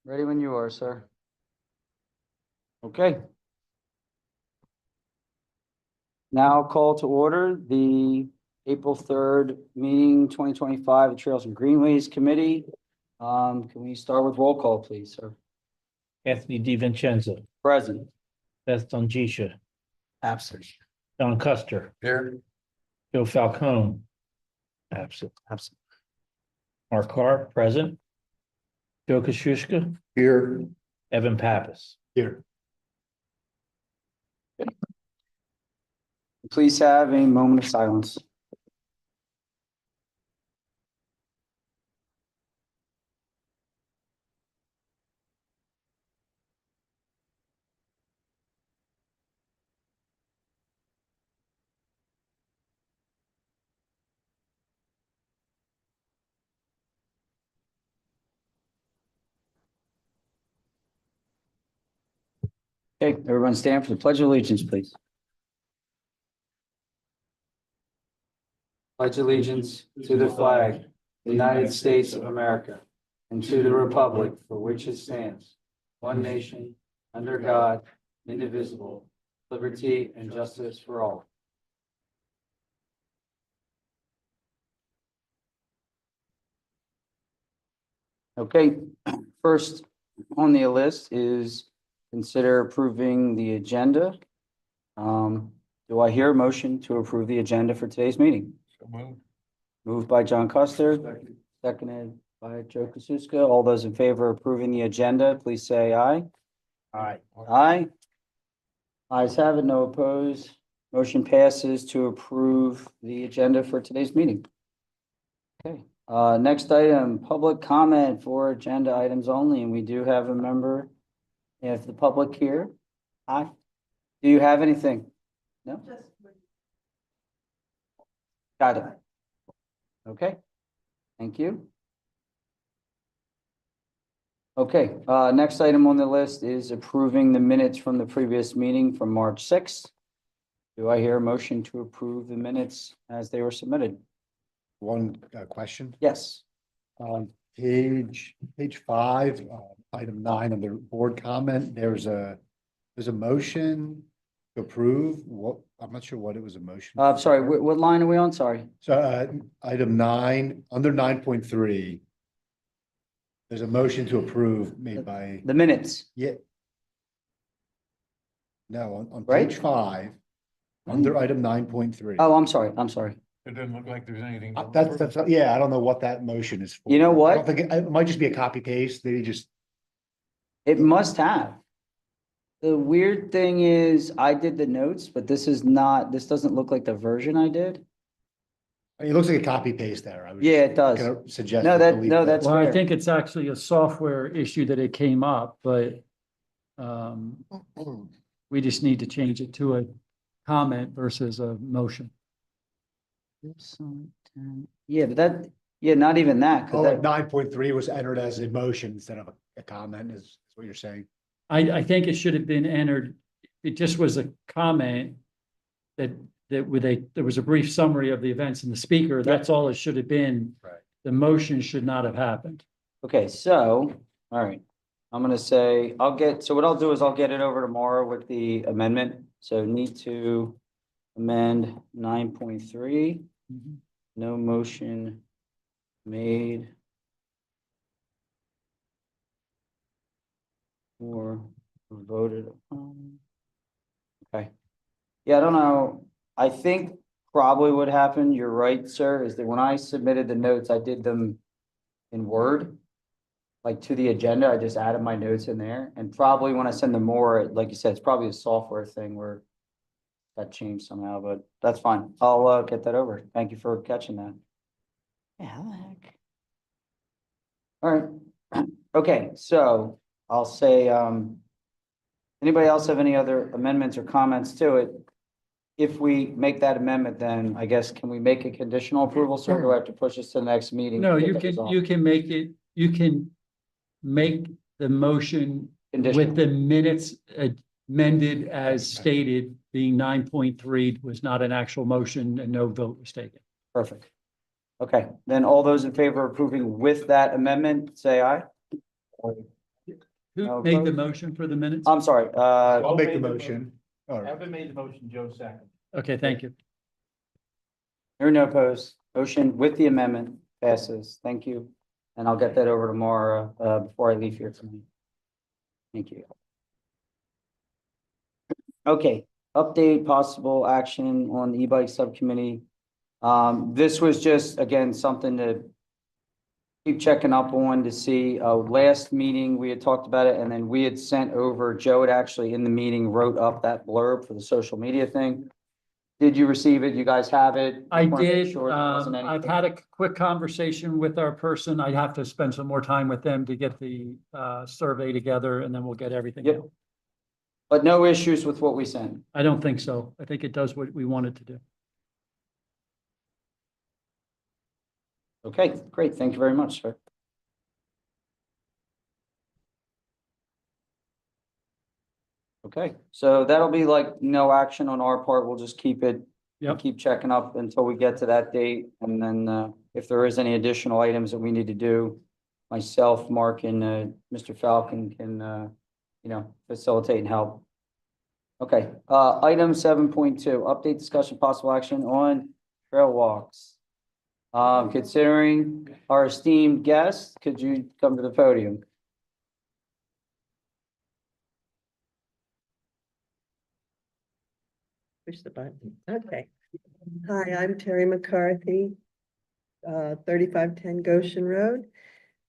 Ready when you are, sir. Okay. Now call to order the April 3rd meeting, 2025, the Trails and Greenways Committee. Can we start with roll call, please, sir? Anthony DiVincenzo, Present. Beth Dongisha, Absent. Don Custer, Here. Joe Falcone, absent. Absent. Mark Carr, present. Joe Kosciuszko, Here. Evan Pappas. Here. Please have a moment of silence. Okay, everyone stand for the Pledge of Allegiance, please. Pledge allegiance to the flag, of the United States of America, and to the republic for which it stands, one nation, under God, indivisible, liberty and justice for all. Okay, first on the list is consider approving the agenda. Do I hear a motion to approve the agenda for today's meeting? So moved. Moved by John Custer, seconded by Joe Kosciuszko. All those in favor of approving the agenda, please say aye. Aye. Aye. Ayes have it, no opposed. Motion passes to approve the agenda for today's meeting. Okay, next item, public comment for agenda items only, and we do have a member. If the public here, hi, do you have anything? No? Got it. Okay, thank you. Okay, next item on the list is approving the minutes from the previous meeting from March 6th. Do I hear a motion to approve the minutes as they were submitted? One question, Yes. page 5, item 9 of the board comment, there's a motion to approve. What, I'm not sure what it was a motion. Sorry, what line are we on? Sorry. So, item 9, under 9.3. There's a motion to approve made by, The minutes. yeah. No, on Right? page 5, under item 9.3. Oh, I'm sorry. I'm sorry. It doesn't look like there's anything. That's, yeah, I don't know what that motion is for. You know what? I don't think, it might just be a copy paste, they just, It must have. The weird thing is I did the notes, but this doesn't look like the version I did. it looks like a copy paste there. I was Yeah, it does. gonna suggest. No, we delete that's Well, I fair. think it's actually a software issue that it came up, but we just need to change it to a comment versus a motion. Yeah, but not even that. 'Cause Oh, that- 9.3 was entered as a motion instead of a comment is what you're saying? I think it should have been entered, it just was a comment that there was a brief summary of the events and the speaker, that's all it should have been. Right. The motion should not have happened. Okay, so, all right, I'm gonna say, so what I'll do is I'll get it over tomorrow with the amendment. So need to amend 9.3, no motion made. Or voted upon. Okay. Yeah, I don't know. I think probably what happened, you're right, sir, is that when I submitted the notes, I did them in Word. Like to the agenda, I just added my notes in there, and probably when I send them more, like you said, it's probably a software thing where that changed somehow, but that's fine. I'll get that over. Thank you for catching that. Yeah, how the heck? All right. Okay, so I'll say, anybody else have any other amendments or comments to it? If we make that amendment, then I guess, can we make a conditional approval, sir? Do I have to push this to the next meeting? No, to get you that can, resolved? you can make it, you can make the motion with Conditional. the minutes amended as stated, being 9.3 was not an actual motion and no vote was taken. Perfect. Okay, then all those in favor of approving with that amendment, say aye. No Who made the opposed? motion for the minutes? I'm sorry, I'll make the motion. All right. Evan made the motion, Joe second. Okay, thank you. there are no opposed. Motion with the amendment passes. Thank you. And I'll get that over tomorrow, before I leave here tonight. Thank you. Okay, update possible action on the e-bike subcommittee. This was just, again, something to keep checking up on to see, last meeting, we had talked about it, and then we had sent over, Joe had actually in the meeting wrote up that blurb for the social media thing. Did you receive it? You guys have it? I Just wanna make did. sure there wasn't I've anything. had a quick conversation with our person. I'd have to spend some more time with them to get the survey together, and then we'll get everything Yep. out. But no issues with what we sent. I don't think so. I think it does what we want it to do. Okay, great. Thank you very much, sir. Okay, so that'll be like no action on our part. We'll just keep it. Yep. Keep checking up until we get to that date. And then, if there is any additional items that we need to do, myself, Mark and, Mr. Falcon can, facilitate and help. Okay, item 7.2, update discussion possible action on trail walks. Considering our esteemed guest, could you come to the podium? Push the button. Okay. Hi, I'm Terry McCarthy, 3510 Goshen Road.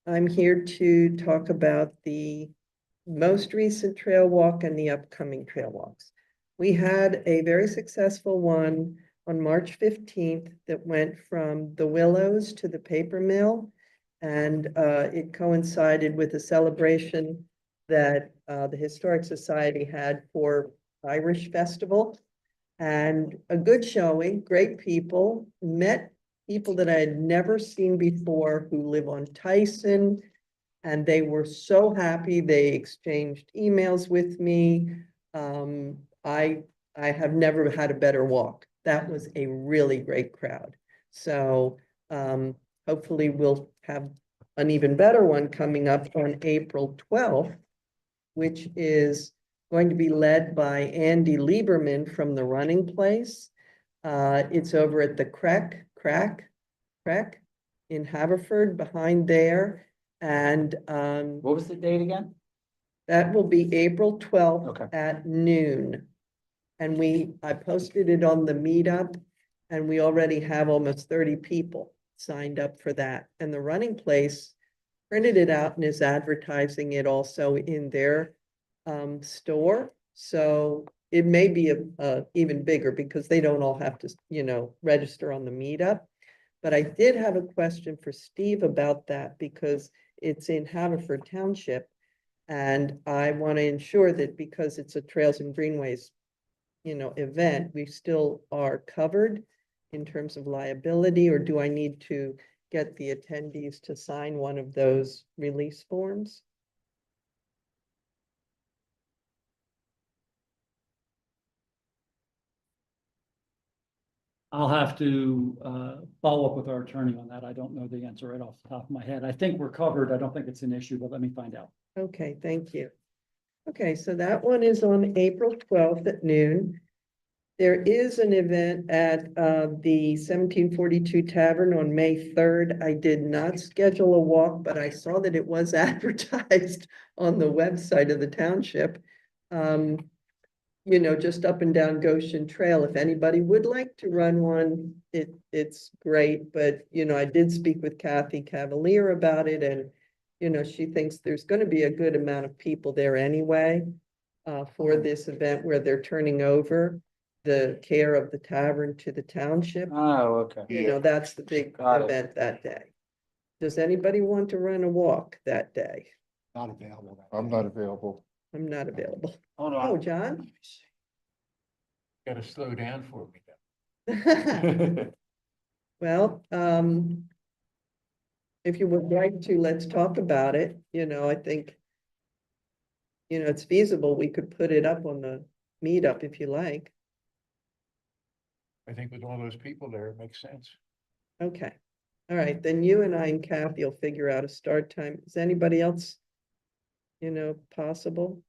I'm here to talk about the most recent trail walk and the upcoming trail walks. We had a very successful one on March 15th that went from the Willows to the Papermill. And it coincided with a celebration that the Historic Society had for Irish Festival. And a good showing, great people, met people that I had never seen before who live on Tyson. And they were so happy. They exchanged emails with me. I have never had a better walk. That was a really great crowd. So hopefully we'll have an even better one coming up on April 12th, which is going to be led by Andy Lieberman from the Running Place. It's over at the Crack in Haverford behind there. And What was the date again? that will be April 12th Okay. at noon. And I posted it on the meetup, and we already have almost 30 people signed up for that. And the Running Place printed it out and is advertising it also in their store. So it may be a even bigger because they don't all have to, register on the meetup. But I did have a question for Steve about that because it's in Haverford Township. And I want to ensure that because it's a Trails and Greenways, event, we still are covered in terms of liability, or do I need to get the attendees to sign one of those release forms? I'll have to follow up with our attorney on that. I don't know the answer right off the top of my head. I think we're covered. I don't think it's an issue, but let me find out. Okay, thank you. Okay, so that one is on April 12th at noon. There is an event at the 1742 Tavern on May 3rd. I did not schedule a walk, but I saw that it was advertised on the website of the township. Just up and down Goshen Trail. If anybody would like to run one, it's great. But, I did speak with Kathy Cavalier about it, and, she thinks there's going to be a good amount of people there anyway for this event where they're turning over the care of the tavern to the township. Oh, okay. That's the big Got it. event that day. Does anybody want to run a walk that day? Not available. I'm not available. I'm not available. Hold Oh, John? Gotta slow down for me. Well, if you would like to, let's talk about it. I think, it's feasible. We could put it up on the meetup if you like. I think with all those people there, it makes sense. Okay. All right, then you and I and Kathy will figure out a start time. Does anybody else possible?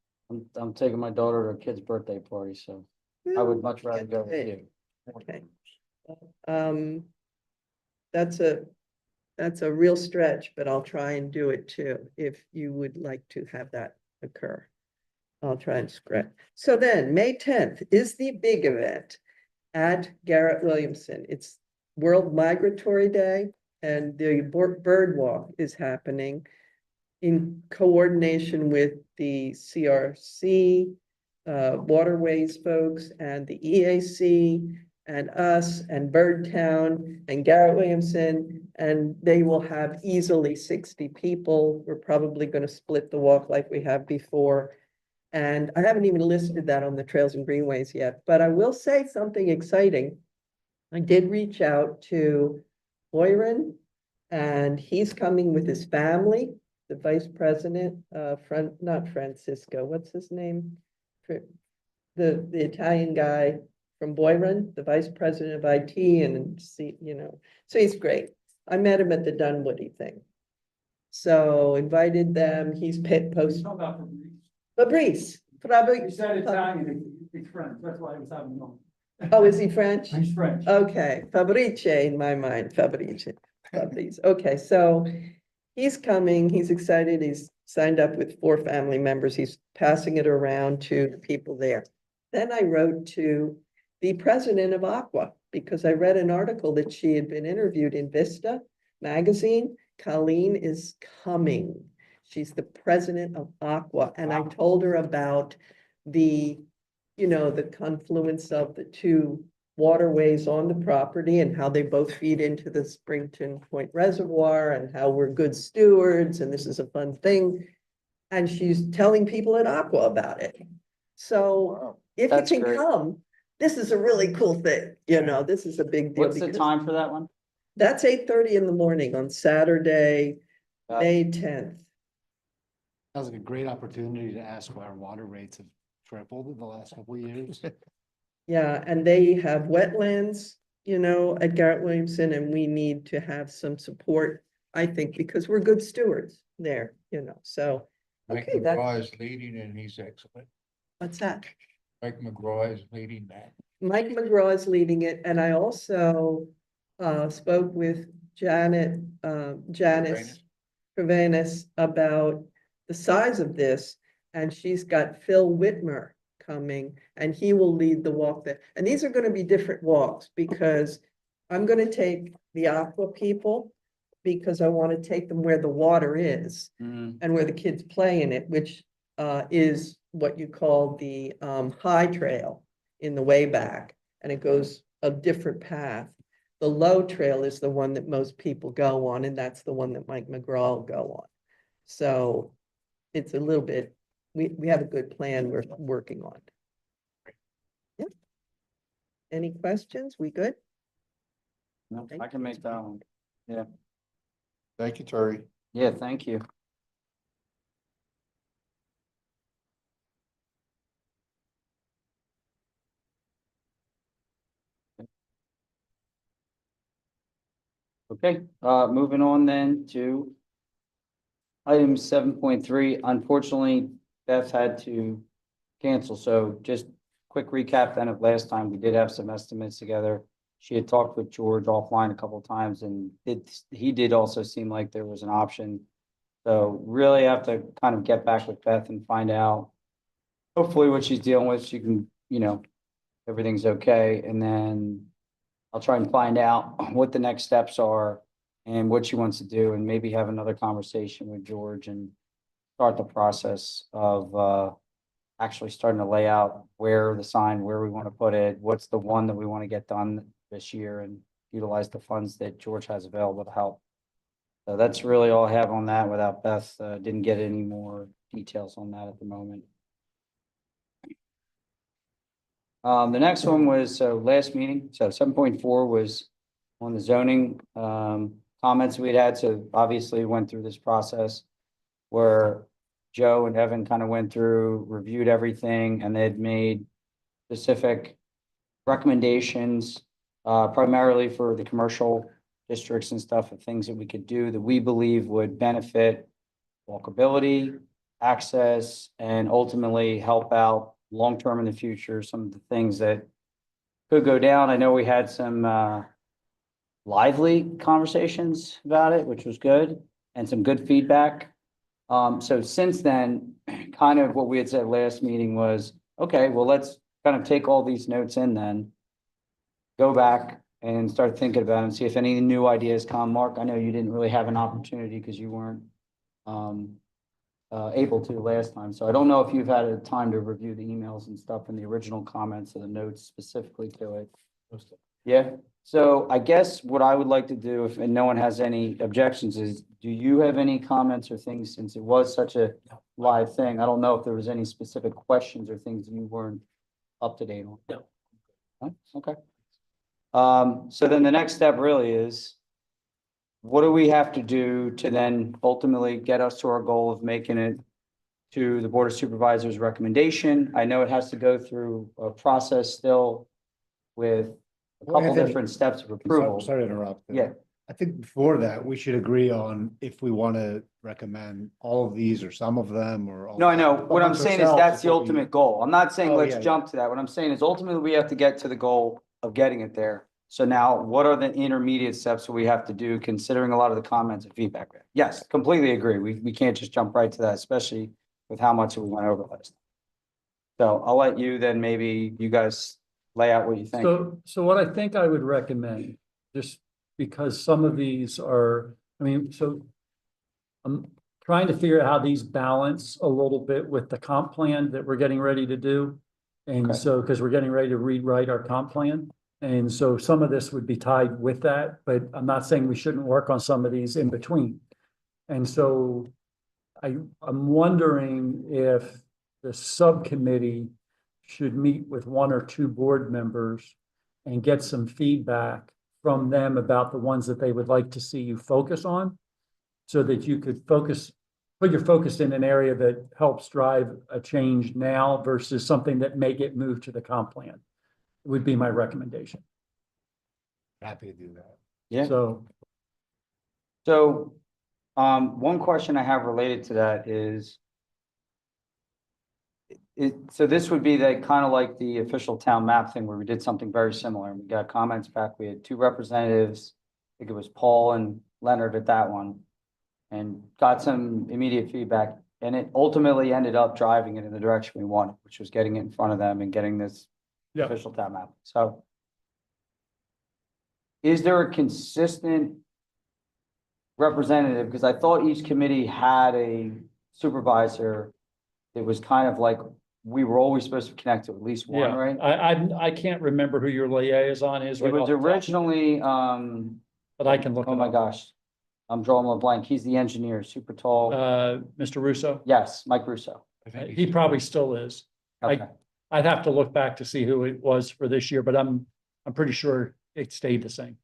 I'm taking my daughter to a kid's birthday party, so I would much rather go with Okay. you. Okay. Um, that's a real stretch, but I'll try and do it too, if you would like to have that occur. I'll try and scratch. So then, May 10th is the big event at Garret Williamson. It's World Migratory Day, and the bird walk is happening in coordination with the CRC, Waterways folks, and the EAC, and us, and Birdtown, and Garret Williamson, and they will have easily 60 people. We're probably going to split the walk like we have before. And I haven't even listed that on the Trails and Greenways yet, but I will say something exciting. I did reach out to Boyron, and he's coming with his family, the vice president, not Francisco, what's his name? The Italian guy from Boyron, the vice president of IT, and so he's great. I met him at the Dunwoody thing. So invited them, he's posted. Fabrice, He said Italian, he's French, that's why I was having no. oh, is he French? He's French. Okay, Fabrice in my mind, Fabrice. Okay, so he's coming, he's excited, he's signed up with 4 family members, he's passing it around to the people there. Then I wrote to the president of Aqua, because I read an article that she had been interviewed in Vista magazine. Colleen is coming. She's the president of Aqua, and I told her about the confluence of the 2 waterways on the property and how they both feed into the Springton Point Reservoir and how we're good stewards and this is a fun thing. And she's telling people at Aqua about it. So if That's you can great. come, this is a really cool thing. This is a big deal. What's the because time for that one? That's 8:30 in the morning on Saturday, Uh, May 10th. Sounds like a great opportunity to ask why our water rates have tripled in the last couple of years. Yeah, and they have wetlands, at Garret Williamson, and we need to have some support, I think, because we're good stewards there, so. Mike Okay, that's, McGraw is leading and he's excellent. what's that? Mike McGraw is leading that. Mike McGraw is leading it, and I also spoke with Janice Provanis about the size of this, and she's got Phil Whitmer coming, and he will lead the walk there. And these are going to be different walks, because I'm going to take the Aqua people, because I want to take them where the water is Mm, and where the kids play in it, which is what you call the high trail in the way back, and it goes a different path. The low trail is the one that most people go on, and that's the one that Mike McGraw will go on. So it's a little bit, we have a good plan we're working on. Yeah. Any questions? We good? no, Thank I can make that one. Thank you, Terry. Yeah, thank you. Okay, moving on then to item 7.3. Unfortunately, Beth had to cancel, so just quick recap then of last time. We did have some estimates together. She had talked with George offline a couple of times, and he did also seem like there was an option. So really have to kind of get back with Beth and find out hopefully what she's dealing with. She can, everything's okay. And then I'll try and find out what the next steps are and what she wants to do, and maybe have another conversation with George and start the process of actually starting to lay out where we want to put it, what's the one that we want to get done this year, and utilize the funds that George has available to help. So that's really all I have on that without Beth. Didn't get any more details on that at the moment. The next one was, last meeting, so 7.4 was on the zoning comments we'd had. So obviously went through this process where Joe and Evan kind of went through, reviewed everything, and they'd made specific recommendations, primarily for the commercial districts and stuff, of things that we could do that we believe would benefit walkability, access and ultimately help out long-term in the future, some of the things that could go down. I know we had some lively conversations about it, which was good, and some good feedback. So since then, kind of what we had said last meeting was, okay, well, let's kind of take all these notes in then, go back and start thinking about them, see if any new ideas come. Mark, I know you didn't really have an opportunity because you weren't able to last time. So I don't know if you've had a time to review the emails and stuff and the original comments and the notes specifically to it. Yeah, so I guess what I would like to do, if and no one has any objections, is do you have any comments or things, since it was such a live thing? I don't know if there was any specific questions or things you weren't up to date on. No. Okay. So then the next step really is, what do we have to do to then ultimately get us to our goal of making it to the Board of Supervisors recommendation? I know it has to go through a process still with a Well, I couple think- different steps of Sorry approval. sorry to interrupt. Yeah. I think before that, we should agree on if we want to recommend all of these or some of them or. all- No, I know. What I'm amongst saying is ourselves that's the what we- ultimate goal. I'm not saying Oh, let's yeah, jump to that. What I'm saying is ultimately we have to get to the goal of getting it there. So now what are the intermediate steps that we have to do, considering a lot of the comments and feedback? Yes, completely agree. We can't just jump right to that, especially with how much we went over last. So I'll let you then, maybe you guys lay out what you think. So what I think I would recommend, just because some of these are, I mean, so I'm trying to figure out how these balance a little bit with the comp plan that we're getting ready to do. Okay. And so, because we're getting ready to rewrite our comp plan. And so some of this would be tied with that, but I'm not saying we shouldn't work on some of these in between. And so I'm wondering if the subcommittee should meet with one or two board members and get some feedback from them about the ones that they would like to see you focus on, so that you could put your focus in an area that helps drive a change now versus something that may get moved to the comp plan, would be my recommendation. Happy to do that. Yeah. So, One question I have related to that is, so this would be the kind of like the official town map thing where we did something very similar. We got comments back. We had two representatives. I think it was Paul and Leonard at that one, and got some immediate feedback. And it ultimately ended up driving it in the direction we wanted, which was getting it in front of them and getting this yeah, official town map. So is there a consistent representative? Because I thought each committee had a supervisor. It was kind of like, we were always supposed to connect to at least one, yeah. right? I can't remember who your liaison is. It right was off the top, originally, But I can look oh it my up. gosh, I'm drawing a blank. He's the engineer, super tall. Mr. Russo, Yes, Mike Russo. I think he probably still is. Okay, I'd have to look back to see who it was for this year, but I'm pretty sure it stayed the same.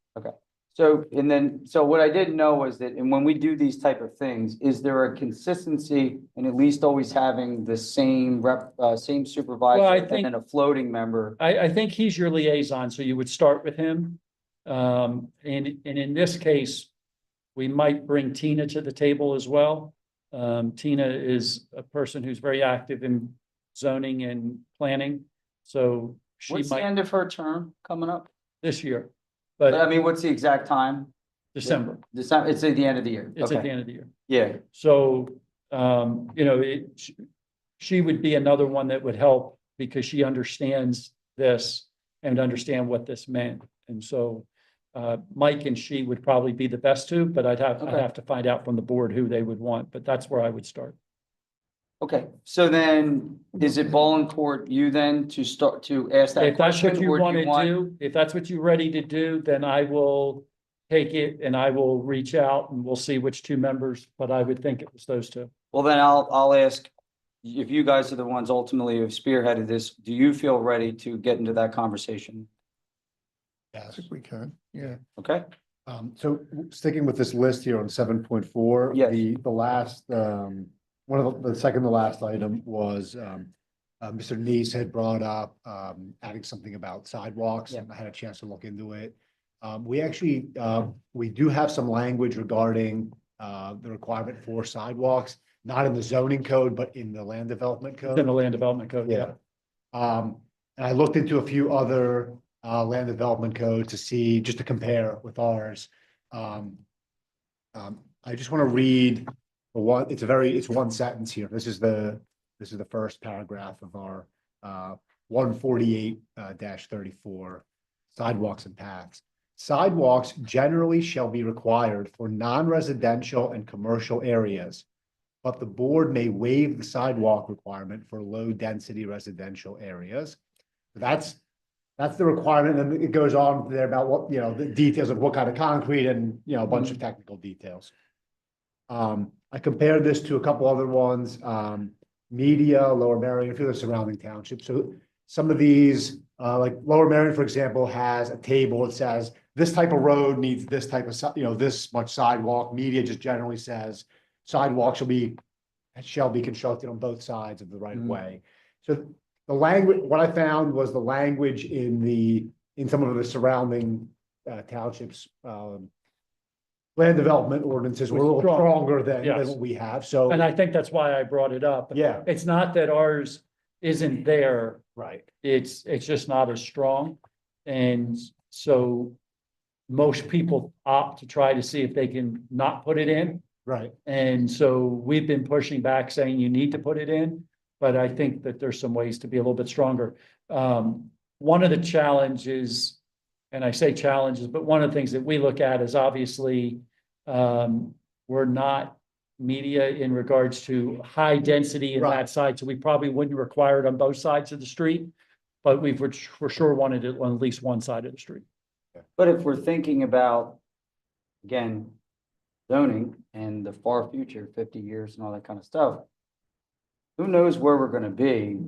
so, and then, so what I didn't know was that, and when we do these type of things, is there a consistency in at least always having the same same supervisor Well, I and think- then a floating member? I think he's your liaison, so you would start with him. And in this case, we might bring Tina to the table as well. Tina is a person who's very active in zoning and planning, so she What's the might end of her term coming up? this year, I but mean, what's the exact time? December, December, it's at the end of the year. it's at Okay. the end of the year. Yeah, So, you know, she would be another one that would help because she understands this and understand what this meant. And so, Mike and she would probably be the best two, but I'd Okay. have to find out from the board who they would want, but that's where I would start. okay. So then, is it ball in court you then to start to ask that If that's what question? you or do want to do, if that's what you're ready to do, then I will take it and I will reach out and we'll see which two members, but I would think it was those two. Well, then I'll ask, if you guys are the ones ultimately who have spearheaded this, do you feel ready to get into that conversation? I Yes. think we can, yeah. Okay, So sticking with this list here on 7.4. Yes. The last, one of the second to last item was, Mr. Neese had brought up, adding something about sidewalks. Yeah. And I had a chance to look into it. We actually, we do have some language regarding, the requirement for sidewalks. not in the zoning code, but in the land development Within code. the land development code, yeah. And I looked into a few other land development codes to see, just to compare with ours. I just want to read it's one sentence here. This is the first paragraph of our 148 34 sidewalks and paths. Sidewalks generally shall be required for non-residential and commercial areas, but the board may waive the sidewalk requirement for low-density residential areas. That's the requirement, and then it goes on there about what, the details of what kind of concrete and, a bunch of technical details. I compared this to a couple other ones, Media, Lower Merion, a few of the surrounding townships. So some of these, like Lower Merion, for example, has a table that says this type of road needs this type of, this much sidewalk. Media just generally says sidewalk shall be constructed on both sides of the right of way. So the language, what I found was the language in some of the surrounding townships, land development ordinances were a little Strong. stronger than Yes. what we have. So, And I think that's why I brought it up. yeah, It's not that ours isn't there, right. it's just not as strong. And so most people opt to try to see if they can not put it in. Right. And so we've been pushing back saying you need to put it in, but I think that there's some ways to be a little bit stronger. One of the challenges, and I say challenges, but one of the things that we look at is obviously we're not Media in regards to high density in Right. that side, so we probably wouldn't require it on both sides of the street. But we've for sure wanted it on at least one side of the street. But if we're thinking about, again, zoning and the far future, 50 years and all that kind of stuff, who knows where we're gonna be?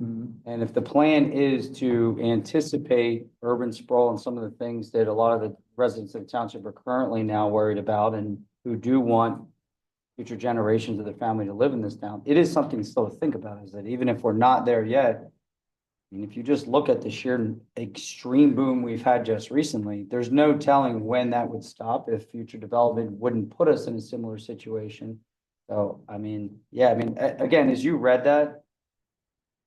And if the plan is to anticipate urban sprawl and some of the things that a lot of the residents of the township are currently now worried about and who do want future generations of their family to live in this town, it is something still to think about, is that even if we're not there yet, I mean, if you just look at the sheer extreme boom we've had just recently, there's no telling when that would stop if future development wouldn't put us in a similar situation. So, I mean, yeah, I mean, again, as you read that,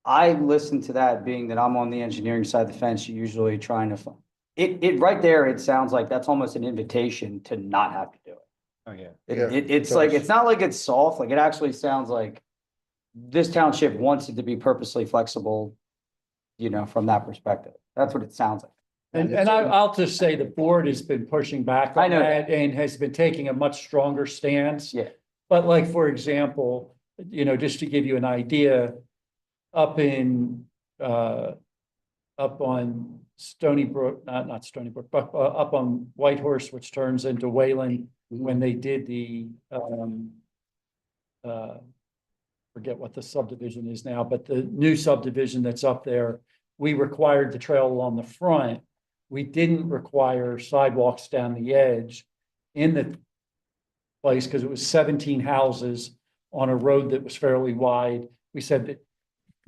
I listened to that being that I'm on the engineering side of the fence, usually trying to find it right there. It sounds like that's almost an invitation to not have to do it. Oh, yeah. It's like, it's not like it's soft, like it actually sounds like this township wants it to be purposely flexible, from that perspective. That's what it sounds like. And I'll just say the board has been pushing back I on know that and has been taking a much stronger stance. Yeah. But like, for example, just to give you an idea, up on Stony Brook, not Stony Brook, but up on Whitehorse, which turns into Wayland, when they did the forget what the subdivision is now, but the new subdivision that's up there, we required the trail along the front. We didn't require sidewalks down the edge in the place because it was 17 houses on a road that was fairly wide. We said that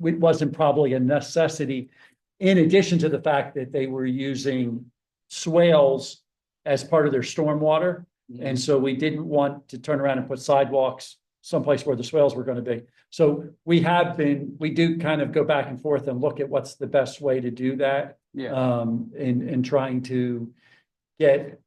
it wasn't probably a necessity, in addition to the fact that they were using swales as part of their stormwater. And so we didn't want to turn around and put sidewalks someplace where the swales were going to be. So we do kind of go back and forth and look at what's the best way to do that. Yeah. In trying to get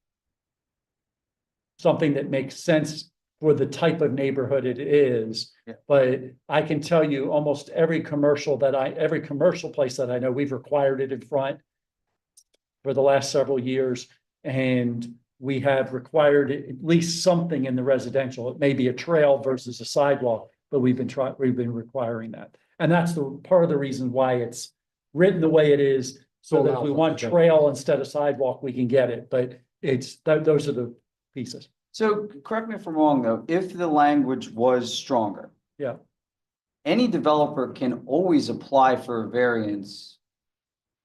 something that makes sense for the type of neighborhood it is. Yeah. But I can tell you almost every commercial place that I know, we've required it in front for the last several years. And we have required at least something in the residential. It may be a trail versus a sidewalk, but we've been requiring that. And that's the part of the reason why it's written the way it is, so that if we want trail instead of sidewalk, we can get it. But those are the pieces. So correct me if I'm wrong, though, if the language was stronger. Yeah. Any developer can always apply for a variance.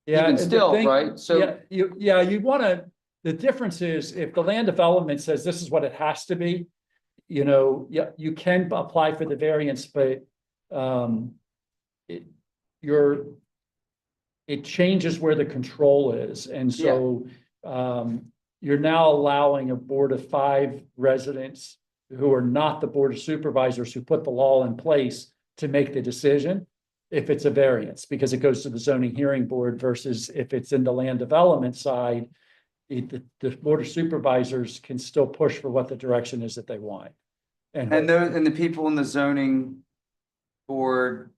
Yeah. Even the still, thing- right? So you want to, the difference is if the land development says this is what it has to be, you can apply for the variance, but it changes where the control is. And so you're now allowing a board of 5 residents who are not the Board of Supervisors who put the law in place to make the decision if it's a variance, because it goes to the zoning hearing board versus if it's in the land development side, the Board of Supervisors can still push for what the direction is that they want. And the people in the zoning board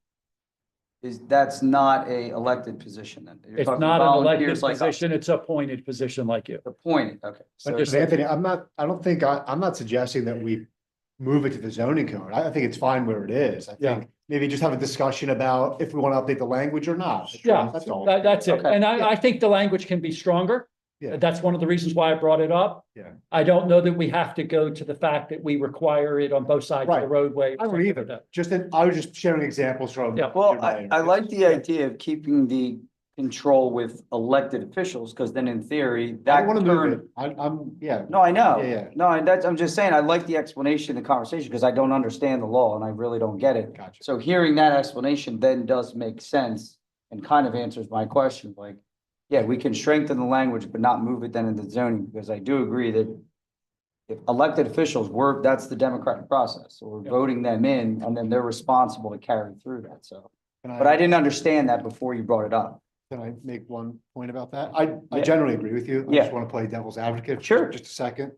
that's not a elected position then? You're It's talking not an elected volunteers like us. position, it's appointed position like you. Appointed, okay. So But But Anthony, I'm not suggesting that we move it to the zoning code. I think it's fine where it is. I Yeah. think maybe just have a discussion about if we want to update the language or not. Yeah, That's all. that's it. Okay. And I think the language can be stronger. Yeah. That's one of the reasons why I brought it up. Yeah. I don't know that we have to go to the fact that we require it on both sides of the Right. roadway. I don't either. I was just sharing examples from. Yeah. Well, I like the idea of keeping the control with elected officials, because then in theory, I that don't want to move turn. it. Yeah. No, I know. Yeah. No, and I'm just saying, I like the explanation, the conversation, because I don't understand the law and I really don't get it. Gotcha. So hearing that explanation then does make sense and kind of answers my question, like, yeah, we can strengthen the language, but not move it then into zoning, because I do agree that if elected officials that's the democratic process, so we're Yeah. voting them in, and then they're responsible to carry through that, so. Can But I didn't understand that before you brought it up. Can I make one point about that? I Yeah. generally agree with you. I Yeah. just want to play devil's advocate. Sure. Just a second.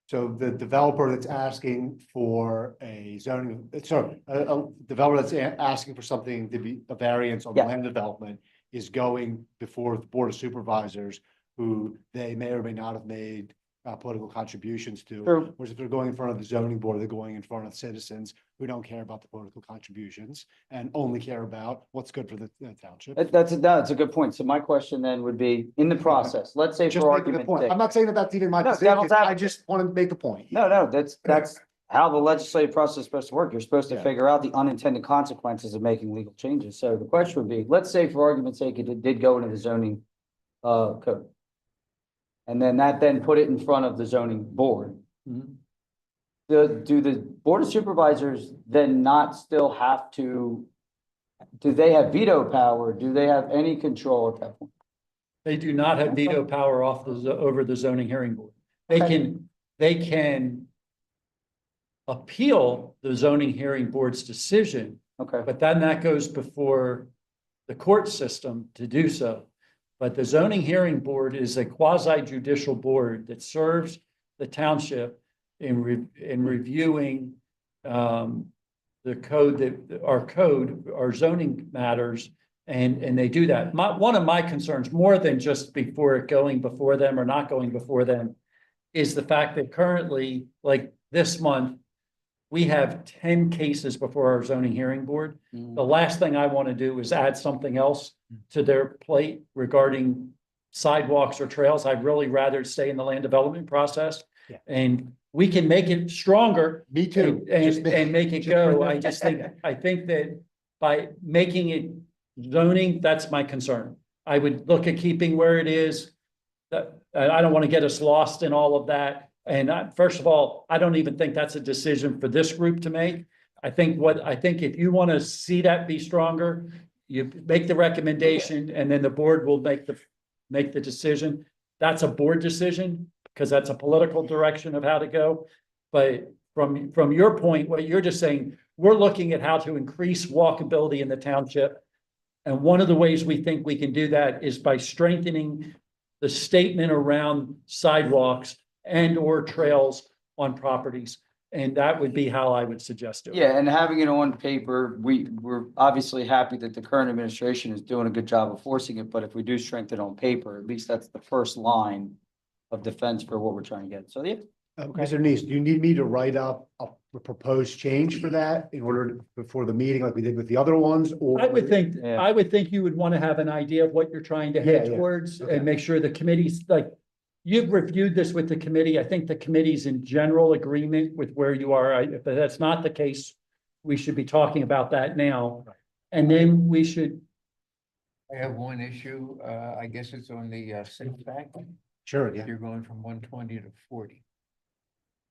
So the developer that's asking for a zoning, a developer that's asking for something to be a variance on Yeah. land development is going before the Board of Supervisors, who they may or may not have made political contributions to. True. Whereas if they're going in front of the zoning board, they're going in front of citizens who don't care about the political contributions and only care about what's good for the township. That's a good point. So my question then would be, in the process, let's say Just for making the argument's point. sake. I'm not saying that that's even my No, position. devil's I advocate. just want to make a point. No, that's how the legislative process is supposed to work. You're supposed to Yeah. figure out the unintended consequences of making legal changes. So the question would be, let's say for argument's sake, it did go into the zoning code. And then that put it in front of the zoning board. Mhm. Do the Board of Supervisors then not still have to, do they have veto power? Do they have any control at that point? They do not have veto power over the zoning hearing board. Okay. They can appeal the zoning hearing board's decision, Okay, but then that goes before the court system to do so. But the zoning hearing board is a quasi judicial board that serves the township in reviewing the code our zoning matters, and they do that. One of my concerns, more than just before it going before them or not going before them, is the fact that currently, like this month, we have 10 cases before our zoning hearing board. The last thing I want to do is add something else to their plate regarding sidewalks or trails. I'd really rather stay in the land development process. Yeah. And we can make it stronger Me too. and make it go. I think that by making it zoning, that's my concern. I would look at keeping where it is. I don't want to get us lost in all of that. And first of all, I don't even think that's a decision for this group to make. I think if you want to see that be stronger, you make the recommendation and then the board will make the decision. That's a board decision because that's a political direction of how to go. But from your point, what you're just saying, we're looking at how to increase walkability in the township. And one of the ways we think we can do that is by strengthening the statement around sidewalks and or trails on properties. And that would be how I would suggest it. yeah, and having it on paper, we're obviously happy that the current administration is doing a good job of forcing it, but if we do strengthen it on paper, at least that's the first line of defense for what we're trying to get. So, yeah. Mr. Neese, do you need me to write up a proposed change for that in order before the meeting like we did with the other ones? Or I would think Yeah. you would want to have an idea of what you're trying to head Yeah, yeah. towards Okay. and make sure the committee's like, you've reviewed this with the committee. I think the committee's in general agreement with where you are. If that's not the case, we should be talking about that now. And then we should, I have one issue, I guess it's on the setback. Sure, yeah. You're going from 120 to 40.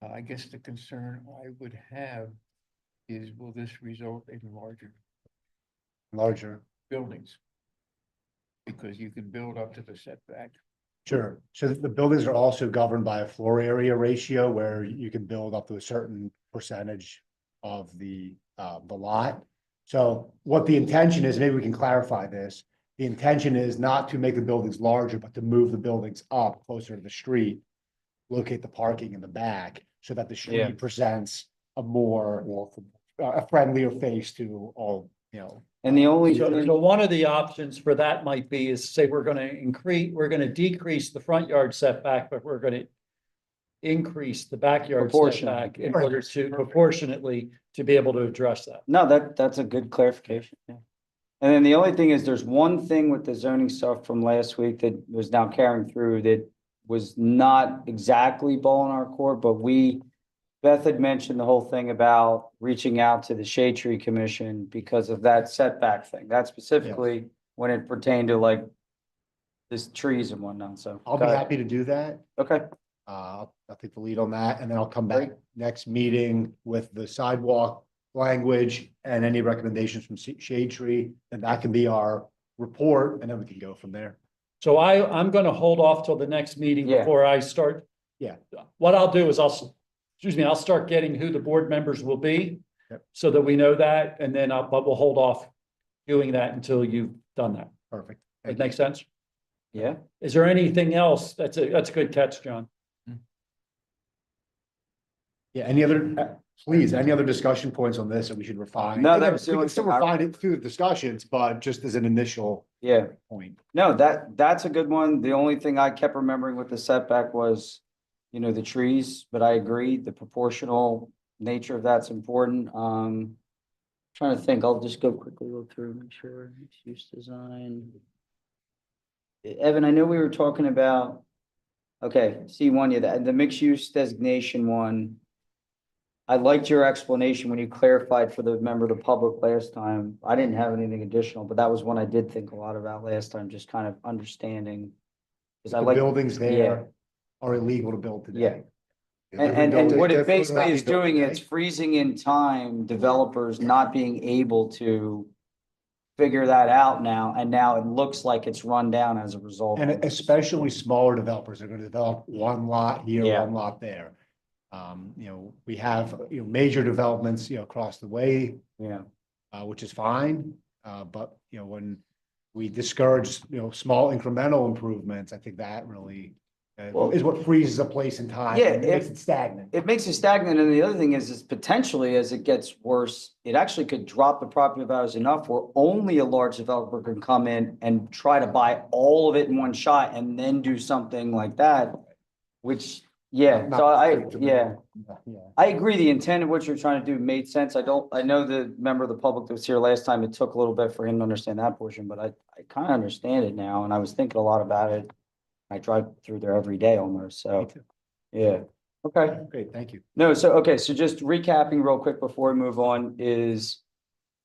I guess the concern I would have is, will this result in Larger. buildings? Because you can build up to the setback Sure. So the buildings are also governed by a floor area ratio where you can build up to a certain percentage of the lot. So what the intention is, maybe we can clarify this. The intention is not to make the buildings larger, but to move the buildings up closer to the street. Locate the parking in the back so that the Yeah. street presents a more, a friendlier face to all, And the only So, thing, so one of the options for that might be is say we're gonna decrease the front yard setback, but we're gonna increase the backyard Proportionally. setback in order to proportionately to be able to address that. no, that's a good clarification, yeah. And then the only thing is, there's one thing with the zoning stuff from last week that was now carrying through that was not exactly ball in our court, but Beth had mentioned the whole thing about reaching out to the Shade Tree Commission because of that setback thing. That specifically when it pertained to like this trees and whatnot, so. I'll be go ahead. happy to do that. Okay, I'll take the lead on that, and then I'll come back Great. next meeting with the sidewalk language and any recommendations from Shade Tree, and that can be our report, and then we can go from there. So I'm gonna hold off till the next meeting Yeah. before I start. Yeah. What I'll do is I'll start getting who the board members will be. Yep. So that we know that, and then but we'll hold off doing that until you've done that. Perfect. That Thank you. makes sense? yeah. Is there anything else? That's a good catch, John. Yeah, any other, please, any other discussion points on this that we should refine? No, that Again, was the we only can still thing I- refine it through the discussions, but just as an initial Yeah, point. no, that's a good one. The only thing I kept remembering with the setback was, the trees, but I agree, the proportional nature of that's important. Trying to think, I'll just go quickly look through, make sure, mixed use design. Evan, I know we were talking about, okay, C1, yeah, the mixed use designation one. I liked your explanation when you clarified for the member of the public last time. I didn't have anything additional, but that was one I did think a lot about last time, just kind of understanding. Because I The like, buildings yeah. there are illegal to build today. and what it They're basically not is built doing, today. it's freezing in time, developers not being able to figure that out now, and now it looks like it's run down as a result. And of this. especially smaller developers are gonna develop one lot here, Yeah. one lot there. We have, major developments, across the way, Yeah, which is fine. But, when we discourage, small incremental improvements, I think that really Well- is what freezes a place in time. Yeah, and makes it stagnant. it makes it stagnant, and the other thing is potentially as it gets worse, it actually could drop the property values enough where only a large developer can come in and try to buy all of it in one shot and then do something like that, which, yeah, Not so predictable. Yeah. I agree, the intent of what you're trying to do made sense. I know the member of the public that was here last time, it took a little bit for him to understand that portion, but I kind of understand it now, and I was thinking a lot about it. I drive through there every day almost, Me so, too. yeah, okay. Great, thank you. No, so, okay, so just recapping real quick before we move on is,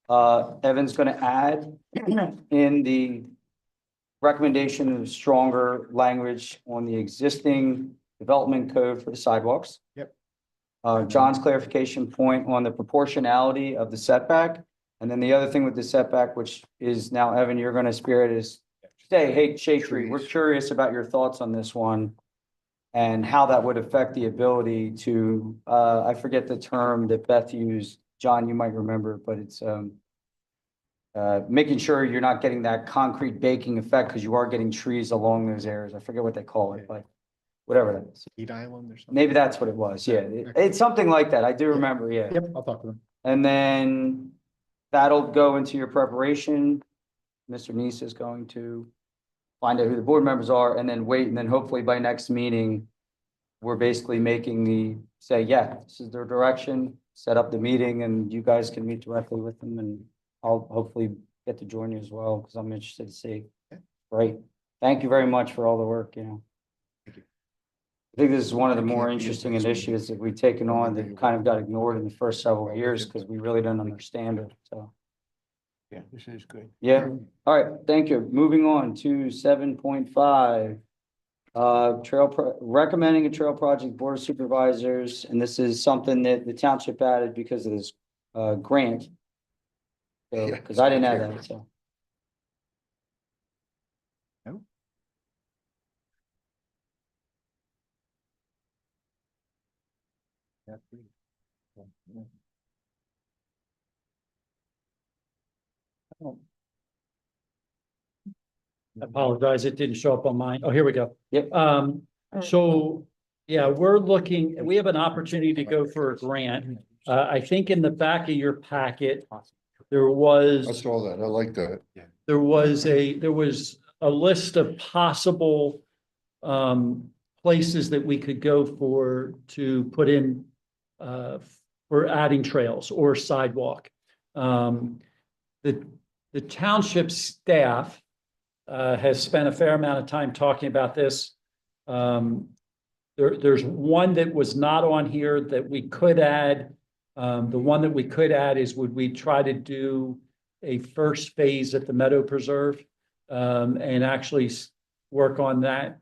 Evan's gonna add in the recommendation of stronger language on the existing development code for the sidewalks. Yep. John's clarification point on the proportionality of the setback. And then the other thing with the setback, which is now, Evan, you're gonna spearhead, is say, hey, Shade Tree, we're Trees. curious about your thoughts on this one. And how that would affect the ability to, I forget the term that Beth used, John, you might remember, but it's, making sure you're not getting that concrete baking effect, because you are getting trees along those areas. I forget what they call it, but whatever that is. Heat Island or something? Maybe that's what it was, yeah. It's something like that. I do remember, yeah. Yep, I'll talk to them. And then that'll go into your preparation. Mr. Neese is going to find out who the board members are and then wait, and then hopefully by next meeting, we're basically say, yeah, this is their direction, set up the meeting, and you guys can meet directly with them, and I'll hopefully get to join you as well, because I'm interested to see. Great. Thank you very much for all the work, Thank you. I think this is one of the I more can't be interesting at this initiatives that we've taken on that kind of got ignored in the first several years because we really didn't understand it, so. Yeah, this is good. Yeah, all right, thank you. Moving on to 7.5. Recommending a trail project board of supervisors, and this is something that the township added because of this grant. So, Yeah, because I didn't have that, so. I apologize, it didn't show up on mine. Oh, here we go. Yep. So, yeah, we're looking, we have an opportunity to go for a grant. I think in the back of your packet, there I was, saw that. I like that. there was a list of possible places that we could go for to put in for adding trails or sidewalk. The township staff has spent a fair amount of time talking about this. There's one that was not on here that we could add. The one that we could add is, would we try to do a first phase at the Meadow Preserve and actually work on that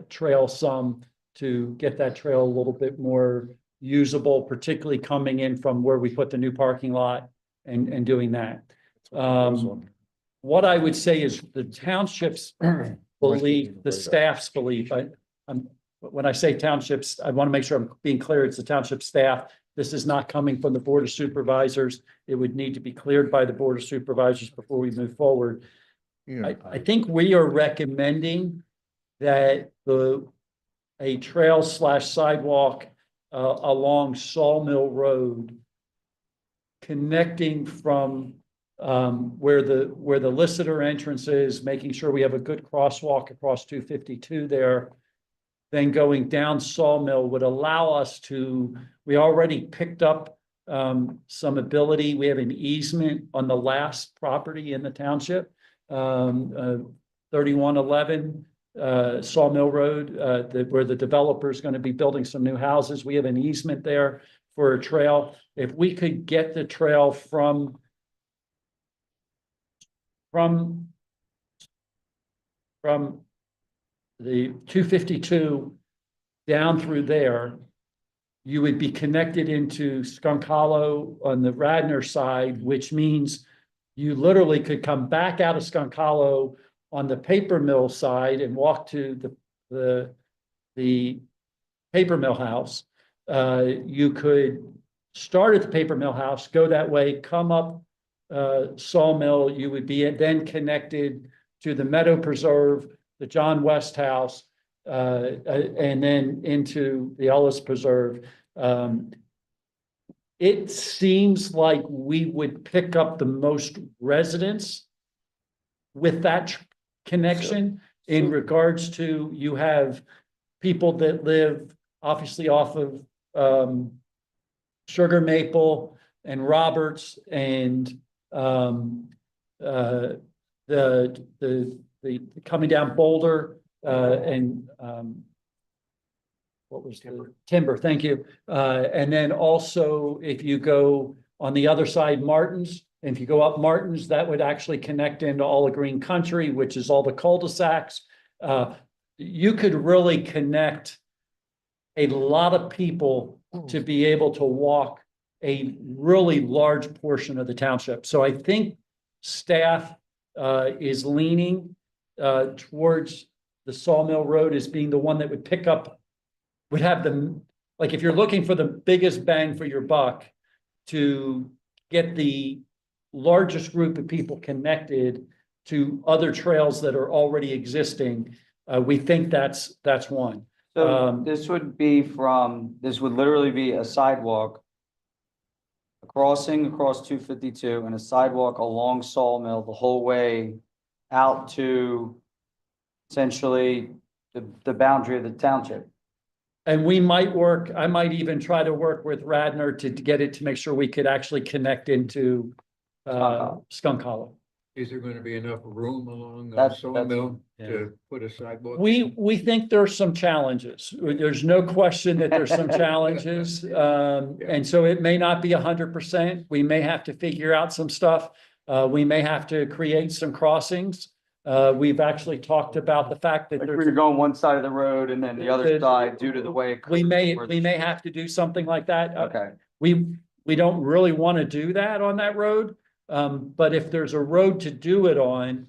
trail some to get that trail a little bit more usable, particularly coming in from where we put the new parking lot and doing that. What I would say is the township's belief, the staff's belief, when I say townships, I want to make sure I'm being clear, it's the township staff. This is not coming from the Board of Supervisors. It would need to be cleared by the Board of Supervisors before we move forward. Yeah. I think we are recommending that a trail / sidewalk along Sawmill Road connecting from where the Lissitor entrance is, making sure we have a good crosswalk across 252 there, then going down Sawmill would allow us to, we already picked up some ability. We have an easement on the last property in the township, 3111 Sawmill Road, where the developer is going to be building some new houses. We have an easement there for a trail. If we could get the trail from the 252 down through there, you would be connected into Skunk Hollow on the Radnor side, which means you literally could come back out of Skunk Hollow on the paper mill side and walk to the paper mill house. You could start at the paper mill house, go that way, come up Sawmill, you would be then connected to the Meadow Preserve, the John West House, and then into the Ellis Preserve. It seems like we would pick up the most residents with that connection in regards to, you have people that live obviously off of Sugar Maple and Roberts and the coming down Boulder and what was Timber, thank you. And then also if you go on the other side, Martins, and if you go up Martins, that would actually connect into all the green country, which is all the cul-de-sacs. You could really connect a lot of people to be able to walk a really large portion of the township. So I think staff is leaning towards the Sawmill Road as being the one that would pick up, would have the, like if you're looking for the biggest bang for your buck to get the largest group of people connected to other trails that are already existing, we think that's one. So this would literally be a sidewalk, a crossing across 252 and a sidewalk along Sawmill the whole way out to essentially the boundary of the township. And we might work, I might even try to work with Radnor to get it to make sure we could actually connect into Skunk Hollow. Is there going to be enough room along That's- Sawmill yeah. to put a sidewalk? We think there's some challenges. There's no question that there's some challenges. And so it may not be 100%. We may have to figure out some stuff. We may have to create some crossings. We've actually talked about the fact that Like there's. we're going one side of the road and then the other side due to the way. We may have to do something like that. Okay, We don't really want to do that on that road. But if there's a road to do it on,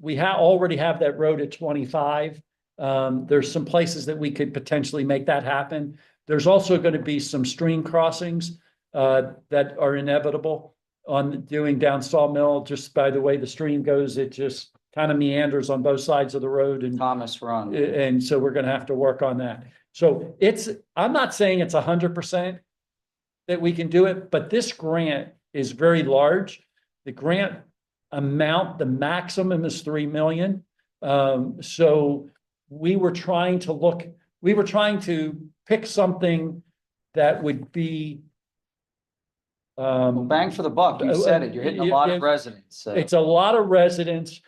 we already have that road at 25. There's some places that we could potentially make that happen. There's also going to be some stream crossings that are inevitable on doing down Sawmill. Just by the way the stream goes, it just kind of meanders on both sides of the road, and Thomas Run. and so we're going to have to work on that. So I'm not saying it's 100% that we can do it, but this grant is very large. The grant amount, the maximum is 3 million. So we were trying to pick something that would be Bang for the buck, you said it, you're hitting a lot of residents, so. it's a lot of residents.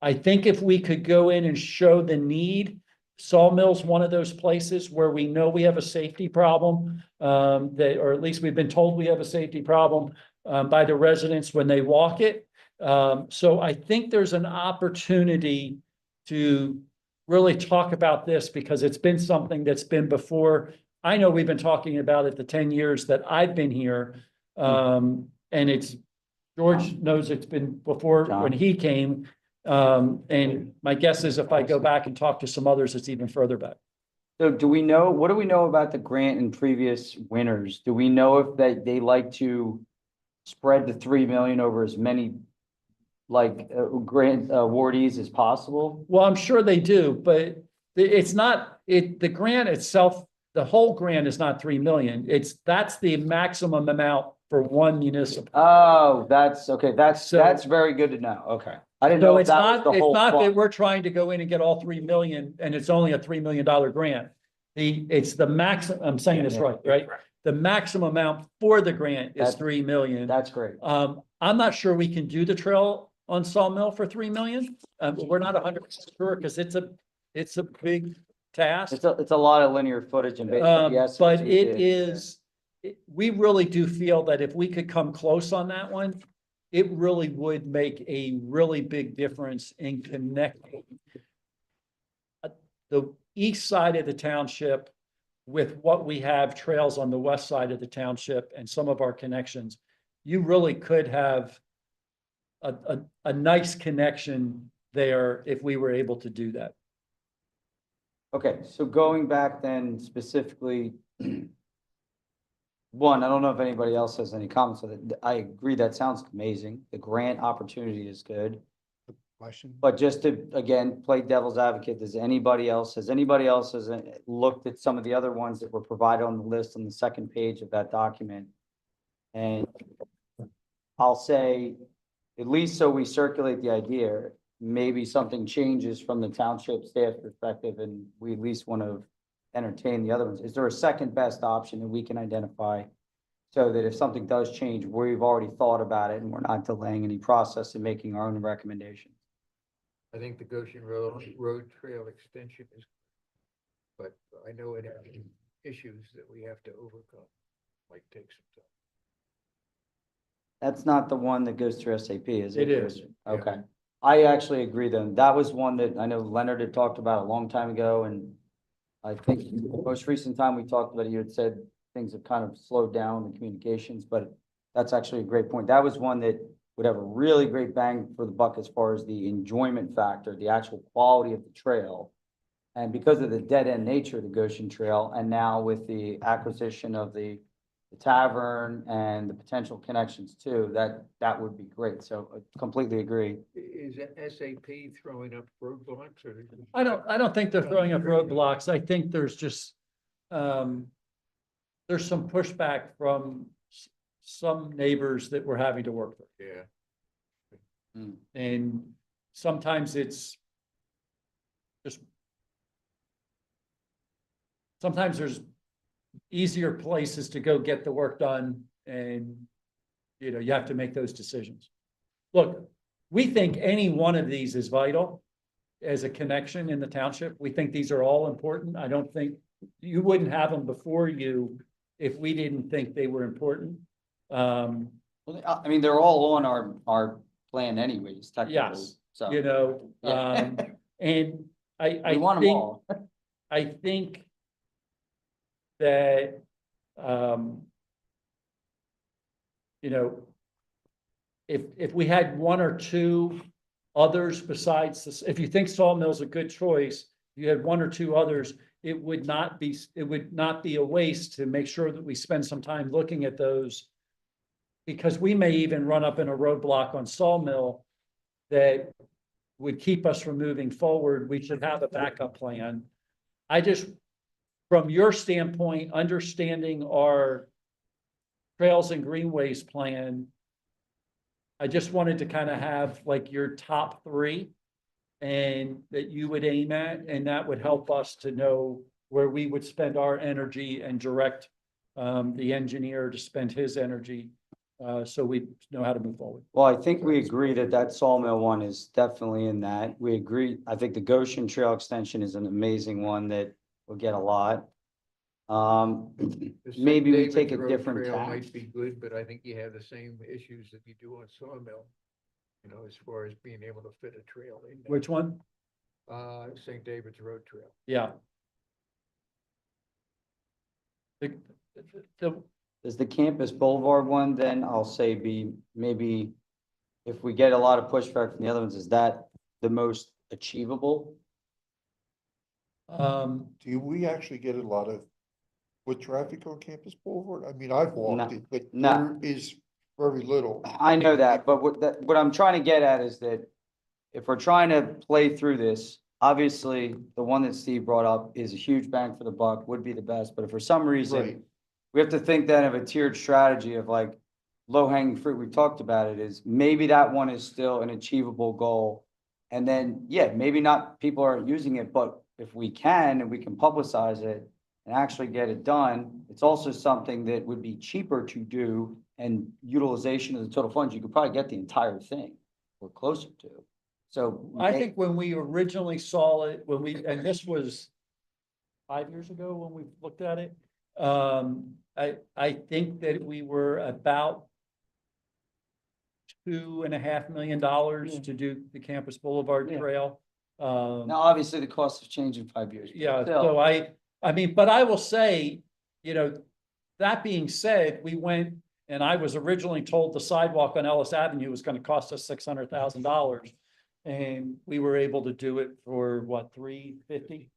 I think if we could go in and show the need, Sawmill's one of those places where we know we have a safety problem, or at least we've been told we have a safety problem by the residents when they walk it. So I think there's an opportunity to really talk about this because it's been something that's been before. I know we've been talking about it the 10 years that I've been here. And George knows it's been before when he came. And my guess is if I go back and talk to some others, it's even further back. So what do we know about the grant in previous winners? Do we know if they like to spread the 3 million over as many grant awardees as possible? Well, I'm sure they do, but it's not, the grant itself, the whole grant is not 3 million. That's the maximum amount for one municipal. Oh, that's okay. That's very good to know. Okay. I didn't know So if it's that not, was the whole that fund. we're trying to go in and get all 3 million and it's only a $3 million grant. It's the maximum, I'm saying this right? The maximum amount for the grant is 3 million. That's great. I'm not sure we can do the trail on Sawmill for 3 million. We're not 100% sure because it's a big task. It's a lot of linear footage and yes. But we really do feel that if we could come close on that one, it really would make a really big difference in connecting the east side of the township with what we have trails on the west side of the township and some of our connections. You really could have a nice connection there if we were able to do that. Okay, so going back then specifically, one, I don't know if anybody else has any comments on it. I agree, that sounds amazing. The grant opportunity is good. Question? But just to, again, play devil's advocate, has anybody else looked at some of the other ones that were provided on the list on the second page of that document? And I'll say, at least so we circulate the idea, maybe something changes from the township staff perspective and we at least want to entertain the other ones. Is there a second best option that we can identify so that if something does change, we've already thought about it and we're not delaying any process in making our own recommendations? I think the Goshen Road Trail extension is, but I know it has issues that we have to overcome, might take some time. That's not the one that goes through SAP, is it? It is. Okay. I actually agree then. That was one that I know Leonard had talked about a long time ago, and I think the most recent time we talked about it, you had said things have kind of slowed down in the communications, but that's actually a great point. That was one that would have a really great bang for the buck as far as the enjoyment factor, the actual quality of the trail. And because of the dead end nature of the Goshen Trail, and now with the acquisition of the tavern and the potential connections too, that would be great. So I completely agree. Is SAP throwing up roadblocks or? I don't think they're throwing up roadblocks. I think there's just, there's some pushback from some neighbors that we're having to work with. Yeah. And sometimes it's just, sometimes there's easier places to go get the work done and, you have to make those decisions. Look, we think any one of these is vital as a connection in the township. We think these are all important. I don't think you wouldn't have them before you if we didn't think they were important. Well, I mean, they're all on our plan anyways, technically. Yes, So and I we want them think, all. I think that, if we had one or two others besides this, if you think Sawmill's a good choice, you had one or two others, it would not be a waste to make sure that we spend some time looking at those. Because we may even run up in a roadblock on Sawmill that would keep us from moving forward. We should have a backup plan. I just, from your standpoint, understanding our trails and greenways plan, I just wanted to kind of have like your top three and that you would aim at, and that would help us to know where we would spend our energy and direct the engineer to spend his energy, so we know how to move forward. Well, I think we agree that that Sawmill one is definitely in that. We agree. I think the Goshen Trail extension is an amazing one that will get a lot. The St. Maybe we David's take a Road different Trail tack. Might be good, but I think you have the same issues that you do on Sawmill. You know, as far as being able to fit a trail in there. Which one? St. David's Road Trail. Yeah. The Does the Campus Boulevard one, then I'll say be maybe if we get a lot of pushback from the other ones, is that the most achievable? Do we actually get a lot of foot traffic on Campus Boulevard? I mean, I've walked it, but No. there is very little. I know that, but what I'm trying to get at is that if we're trying to play through this, obviously, the one that Steve brought up is a huge bang for the buck, would be the best, but if for some reason Right. we have to think then of a tiered strategy of like low hanging fruit, we talked about it, is maybe that one is still an achievable goal. And then, yeah, maybe not, people aren't using it, but if we can, and we can publicize it and actually get it done, it's also something that would be cheaper to do, and utilization of the total funds, you could probably get the entire thing or closer to. So I think when we originally saw it, and this was 5 years ago when we looked at it, I think that we were about $2.5 million to do the Campus Boulevard Yeah. Trail. now, obviously, the cost has changed in 5 years. but Yeah, still. so I mean, but I will say, you know, that being said, we went, and I was originally told the sidewalk on Ellis Avenue was gonna cost us $600,000. And we were able to do it for what, $350?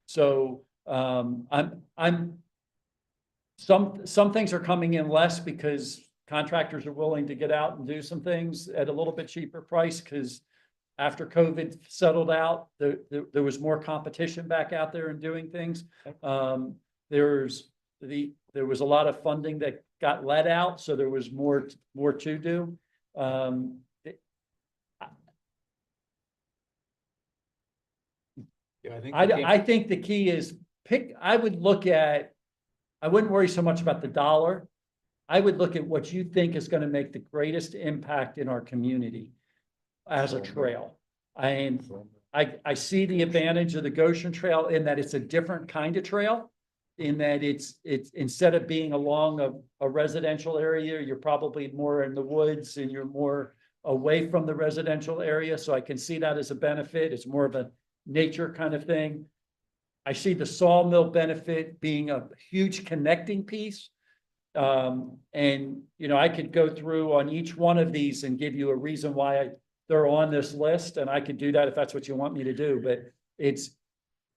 So, some things are coming in less because contractors are willing to get out and do some things at a little bit cheaper price, because after COVID settled out, there was more competition back out there and doing things. There was a lot of funding that got let out, so there was more to do. Yeah, I think. I think the key is I wouldn't worry so much about the dollar. I would look at what you think is going to make the greatest impact in our community as a trail. And I see the advantage of the Goshen Trail in that it's a different kind of trail. In that it's instead of being along a residential area, you're probably more in the woods and you're more away from the residential area. So I can see that as a benefit. It's more of a nature kind of thing. I see the Sawmill benefit being a huge connecting piece. And, you know, I could go through on each one of these and give you a reason why they're on this list. And I could do that if that's what you want me to do. But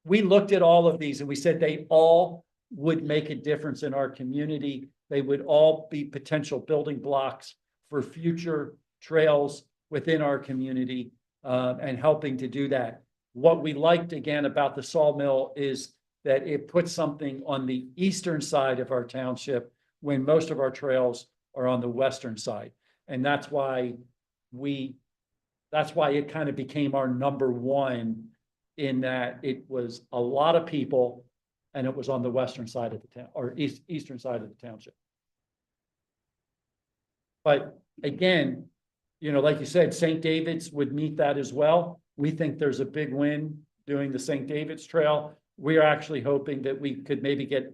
we looked at all of these and we said they all would make a difference in our community. They would all be potential building blocks for future trails within our community, and helping to do that. What we liked again about the Sawmill is that it puts something on the eastern side of our township when most of our trails are on the western side. And that's why it kind of became our number one, in that it was a lot of people and it was on the western side of the town, or eastern side of the township. But again, you know, like you said, St. David's would meet that as well. We think there's a big win doing the St. David's Trail. We are actually hoping that we could maybe get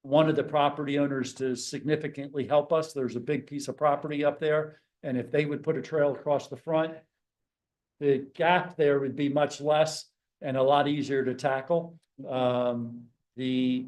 one of the property owners to significantly help us. There's a big piece of property up there, and if they would put a trail across the front, the gap there would be much less and a lot easier to tackle. The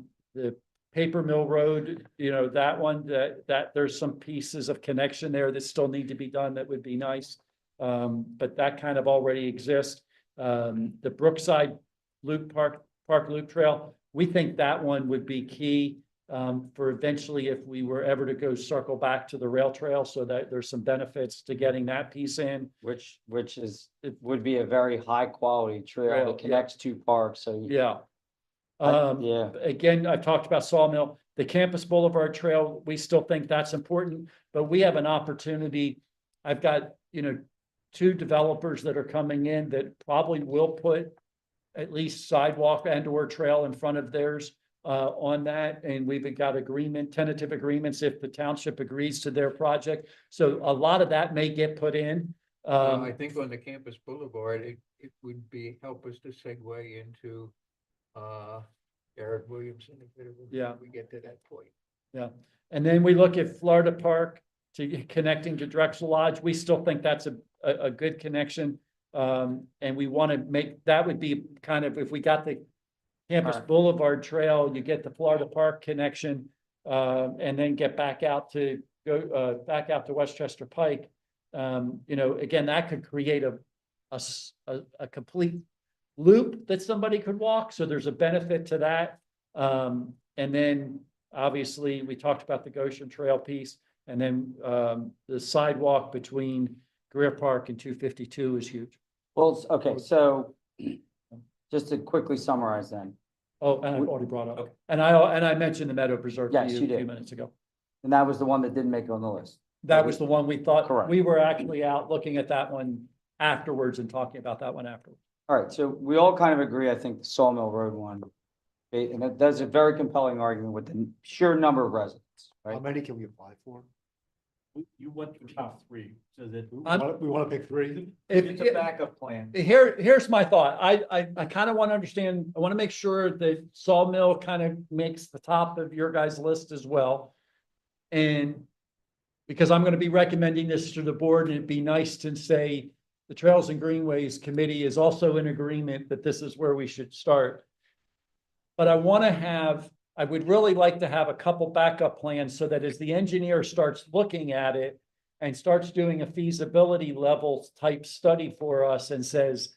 Papermill Road, you know, that one, that there's some pieces of connection there that still need to be done. That would be nice. But that kind of already exists. The Brookside Park Loop Trail. We think that one would be key for eventually if we were ever to go circle back to the rail trail, so that there's some benefits to getting that piece in. Which is, it would be a very high quality trail Trail, that connects two parks, so. Yeah. Yeah, Again, I talked about Sawmill, the Campus Boulevard Trail, we still think that's important, but we have an opportunity. I've got, two developers that are coming in that probably will put at least sidewalk and or trail in front of theirs on that. And we've got tentative agreements if the township agrees to their project. So a lot of that may get put in. I think on the Campus Boulevard, it would help us to segue into Garret Williamson if we get to that point. Yeah, and then we look at Florida Park connecting to Drexel Lodge. We still think that's a good connection. And we want to make, that would be kind of, if we got the Campus Alright. Boulevard Trail, you get the Florida Park connection, and then get back out to Westchester Pike. Again, that could create a complete loop that somebody could walk. So there's a benefit to that. And then obviously we talked about the Goshen Trail piece, and then the sidewalk between Greer Park and 252 is huge. well, okay, so just to quickly summarize then, Oh, and I've already brought up, and I mentioned the Meadow Preserve to Yes, you you a few did. minutes ago. and that was the one that didn't make it on the list. That was the one we thought, Correct. we were actually out looking at that one afterwards and talking about that one afterwards. All right, so we all kind of agree, I think, the Sawmill Road one. And that does a very compelling argument with the sheer number of residents, How right? many can we apply for? You want the top three, so that. We want to pick 3. It's a backup plan. Here's my thought. I kind of want to understand, I want to make sure that Sawmill kind of makes the top of your guys' list as well. And because I'm going to be recommending this to the board, and it'd be nice to say the Trails and Greenways Committee is also in agreement that this is where we should start. But I would really like to have a couple backup plans so that as the engineer starts looking at it and starts doing a feasibility level type study for us and says,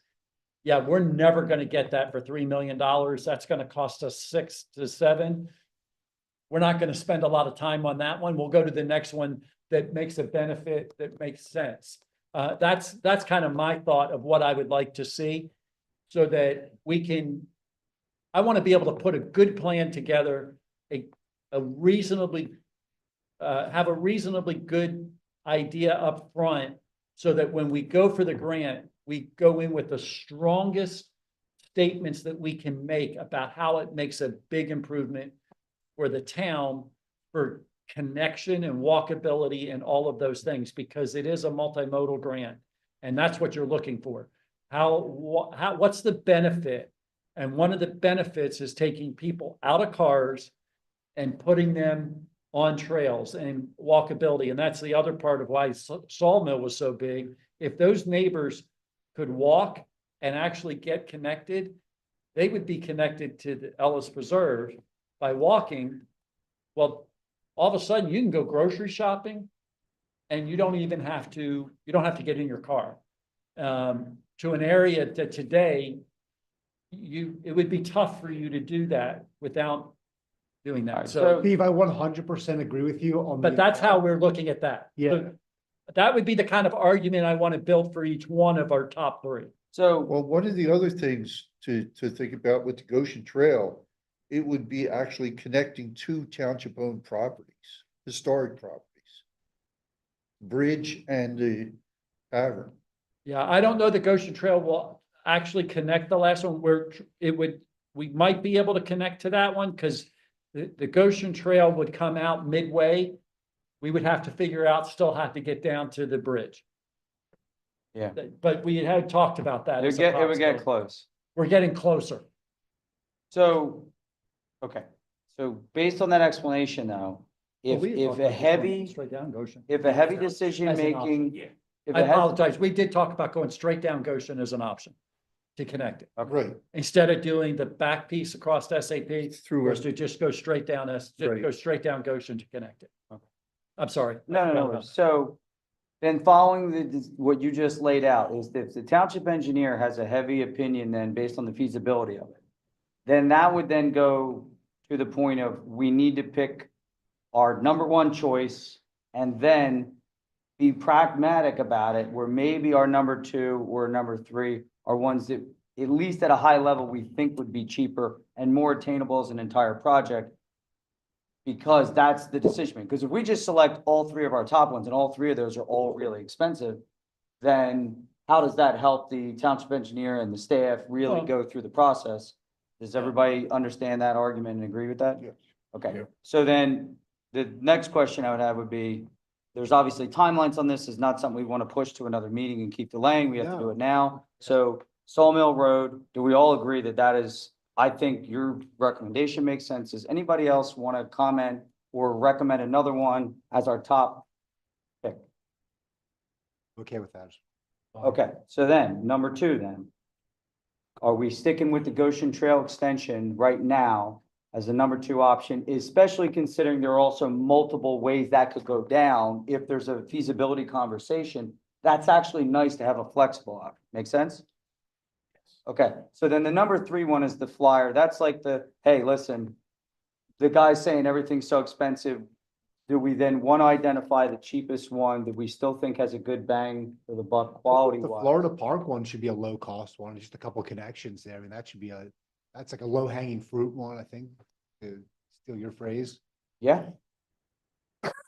yeah, we're never going to get that for $3 million. That's going to cost us 6 to 7. We're not going to spend a lot of time on that one. We'll go to the next one that makes a benefit that makes sense. That's kind of my thought of what I would like to see, so that I want to be able to put a good plan together, have a reasonably good idea up front, so that when we go for the grant, we go in with the strongest statements that we can make about how it makes a big improvement for the town, for connection and walkability and all of those things, because it is a multimodal grant, and that's what you're looking for. What's the benefit? And one of the benefits is taking people out of cars and putting them on trails and walkability. And that's the other part of why Sawmill was so big. If those neighbors could walk and actually get connected, they would be connected to the Ellis Preserve by walking. Well, all of a sudden you can go grocery shopping and you don't have to get in your car to an area that today it would be tough for you to do that without doing that. So, Steve, I 100% agree with you on. but that's how we're looking at that. Yeah. So that would be the kind of argument I want to build for each one of our top 3. So, Well, one of the other things to think about with the Goshen Trail, it would be actually connecting 2 township-owned properties, historic properties. Bridge and the tavern. Yeah, I don't know the Goshen Trail will actually connect the last one, where we might be able to connect to that one, because the Goshen Trail would come out midway. We would have to still have to get down to the bridge. yeah, But we had talked about that. it as would a get possibility. close. We're getting closer. So, okay, so based on that explanation though, Well, we had talked about just going straight down Goshen. decision As an making. Yeah. If I a heavy, apologize. We did talk about going straight down Goshen as an option to connect it. Right. Instead of doing the back piece across SAP, Through was to just go straight down Right. go straight down Goshen to connect it. Okay. I'm sorry. no, so then following what you just laid out is that if the township engineer has a heavy opinion then based on the feasibility of it, then that would then go to the point of we need to pick our number one choice and then be pragmatic about it, where maybe our number two or number three are ones that, at least at a high level, we think would be cheaper and more attainable as an entire project. Because that's the decision, because if we just select all three of our top ones and all three of those are all really expensive, then how does that help the township engineer and the staff really Well- go through the process? Does everybody understand that argument and agree with that? Yes. Okay, Yeah. so then the next question I would have would be, there's obviously timelines on this, is not something we want to push to another meeting and keep delaying, we have to do No. it now. So Sawmill Road, do we all agree that that is, I think your recommendation makes sense. Does anybody else want to comment or recommend another one as our top pick? Okay with that. Okay, so then, number two then. Are we sticking with the Goshen Trail extension right now as the number two option, especially considering there are also multiple ways that could go down if there's a feasibility conversation? That's actually nice to have a flexible option. Make sense? Okay, so then the number three one is the flyer. That's like the, hey, listen, the guy's saying everything's so expensive. Do we then want to identify the cheapest one that we still think has a good bang for the buck quality The wise? Florida Park one should be a low cost one, just a couple connections there. I mean, that should be that's like a low hanging fruit one, I think, to steal your phrase. Yeah.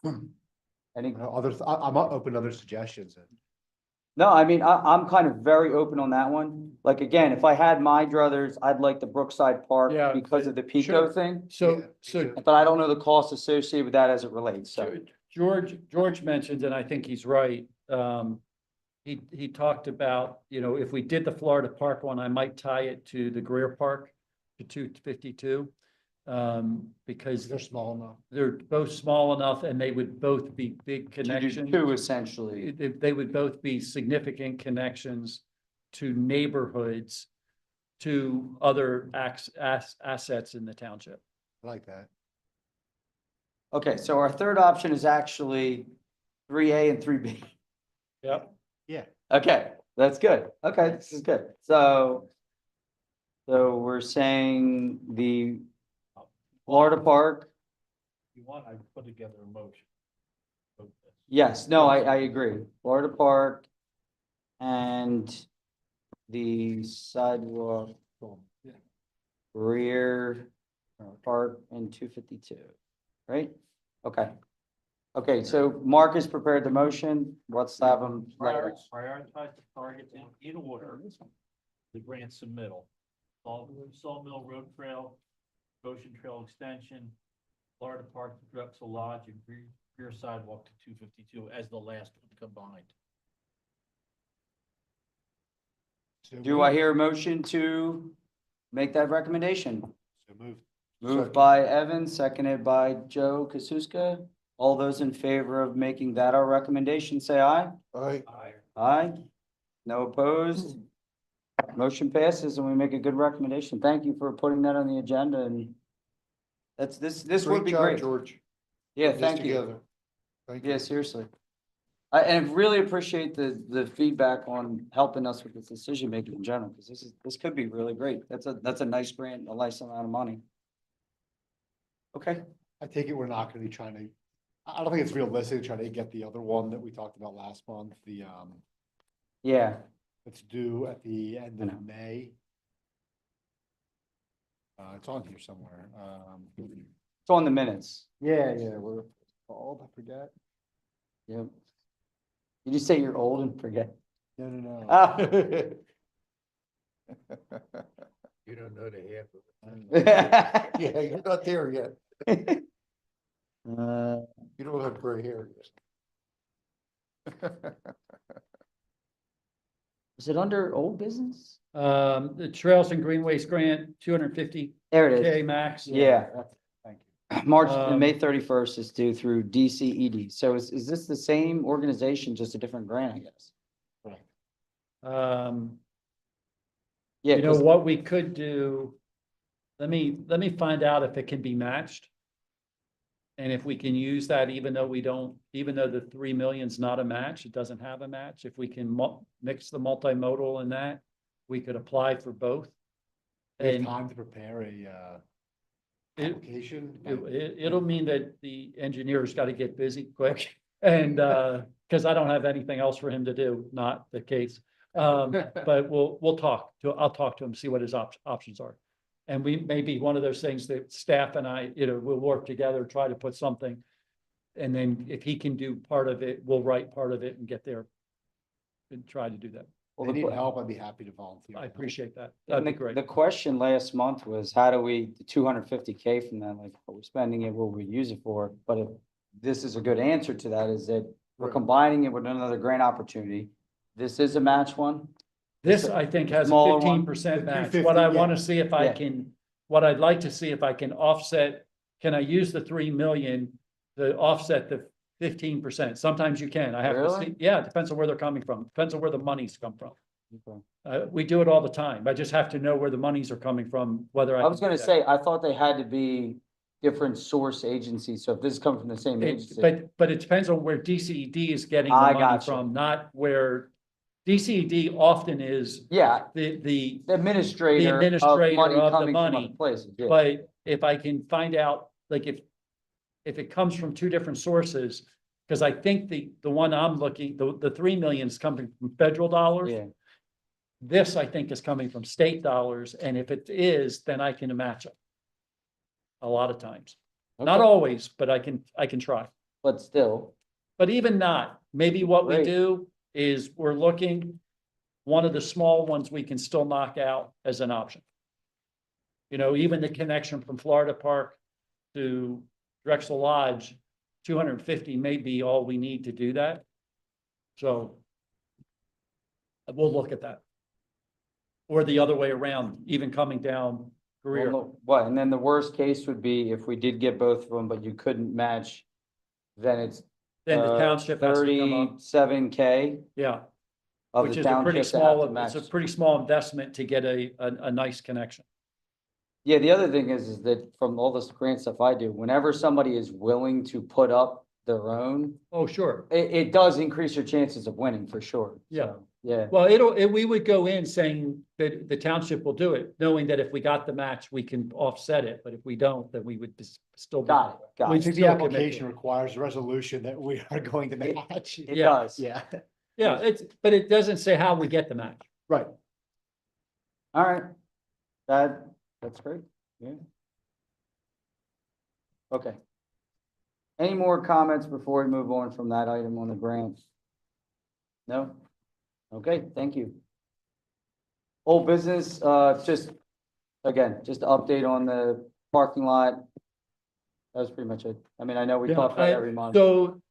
Any, I'm open to other suggestions. no, I mean, I'm kind of very open on that one. Like, again, if I had my druthers, I'd like the Brookside Park Yeah, because of the Pico sure. thing. So, Yeah, so But I don't know the cost associated with that as it relates, so. George mentioned, and I think he's right. He talked about, if we did the Florida Park one, I might tie it to the Greer Park to 252. Because They're small enough. they're both small enough and they would both be big To do connections. two essentially. They would both be significant connections to neighborhoods, to other assets in the township. I like that. Okay, so our third option is actually 3A and 3B. Yep. Yeah. Okay, that's good. Okay, this is good. So we're saying the Florida Park. If you want, I put together a motion. Yes, no, I agree. Florida Park and the sidewalk rear park and 252, right? Okay. Okay, so Mark has prepared the motion. Let's have him. Prioritize the targets in order, the grant submittal. Sawmill Road Trail, Goshen Trail Extension, Florida Park to Drexel Lodge, and rear sidewalk to 252 as the last one combined. Do I hear a motion to make that recommendation? So moved. Moved by Evan, seconded by Joe Kasuska. All those in favor of making that our recommendation, say aye. I, Aye. No opposed. Motion passes and we make a good recommendation. Thank you for putting that on the agenda and this would great be job, great. George. Yeah, Put this thank you. together. Thank you. Yeah, seriously. And really appreciate the feedback on helping us with this decision making in general, because this could be really great. That's a nice grant, a nice amount of money. Okay, I take it we're not gonna be trying to, I don't think it's realistic to try to get the other one that we talked about last month, yeah, it's due at the end I know. of May. It's on here somewhere. it's on the minutes. Yeah, we're called, I forget. Yep. Did you say you're old and forget? No. Ah. You don't know the half of it. Yeah, you're not there yet. Uh, You don't have gray hair yet. is it under old business? The Trails and Greenways grant, 250K There it is. max. Yeah. Thank March, Um, May 31st is due through DCED. So is this the same organization, just a different grant, I guess? Yeah, You know, 'cause- what we could do, let me find out if it can be matched. And if we can use that, even though the 3 million's not a match, it doesn't have a match, if we can mix the multimodal in that, we could apply for both. We have And time to prepare a, application. it'll mean that the engineer's got to get busy quick. And, because I don't have anything else for him to do, not the case. But I'll talk to him, see what his options are. And we, maybe one of those things that staff and I, we'll work together, try to put something. And then if he can do part of it, we'll write part of it and get there. And try to do that. If they need help, I'd be happy to volunteer. I appreciate that. And That'd be the, great. the question last month was, how do we, the 250K from that, like, are we spending it, what we use it for? But if this is a good answer to that, is that we're Right. combining it with another grant opportunity. This is a match one. This, I think, has a Smaller one. 15% match. 350, What I want yeah. to see if I Yeah. can, what I'd like to see if I can offset, can I use the 3 million to offset the 15%? Sometimes you can. I have to Really? see. Yeah, it depends on where they're coming from. Depends on where the monies come from. Okay. We do it all the time. I just have to know where the monies are coming from, whether I. I was can do gonna that. say, I thought they had to be different source agencies, so if this comes from the same agency. But it depends on where DCED is getting the I money gotcha. from, not where DCED often is Yeah, the the administrator of administrator money of the coming from money. other places, yeah. But if I can find out, like if it comes from two different sources, because I think the one I'm looking, the 3 million is coming from federal dollars. Yeah, This, I think, is coming from state dollars, and if it is, then I can match it. A lot of times, not okay. always, but I can try. But still, But even not, maybe what we Great. do is we're looking, one of the small ones we can still knock out as an option. Even the connection from Florida Park to Drexel Lodge, 250 may be all we need to do that. So we'll look at that. Or the other way around, even coming down Greer. well, no, what, and then the worst case would be if we did get both of them, but you couldn't match, then it's Then the township has to come up, 37K yeah, of which the is a pretty township to have to small, match. it's a pretty small investment to get a nice connection. Yeah, the other thing is that from all this grant stuff I do, whenever somebody is willing to put up their own, Oh, sure. it does increase your chances of winning for sure. Yeah. So, yeah, Well, we would go in saying that the township will do it, knowing that if we got the match, we can offset it, but if we don't, then we would still. got it, got I it. think the still commit to application it. requires a resolution that we are going to match. It Yeah. does. Yeah, Yeah, but it doesn't say how we get the match. right. All right. That's great, yeah. Okay. Any more comments before we move on from that item on the grants? No? Okay, thank you. Old business, just update on the parking lot. That was pretty much it. I mean, I know we Yeah, talk about it every month. So,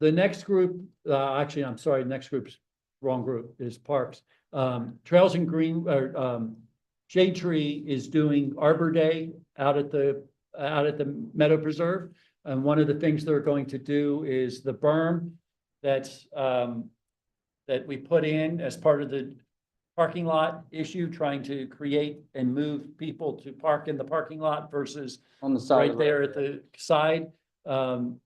the next group, actually, I'm sorry, next group's wrong group, is Parks. Trails and Green, or, Shade Tree is doing Arbor Day out at the Meadow Preserve. And one of the things they're going to do is the berm that's, that we put in as part of the parking lot issue, trying to create and move people to park in the parking lot versus On the side. right of the there road. at the side.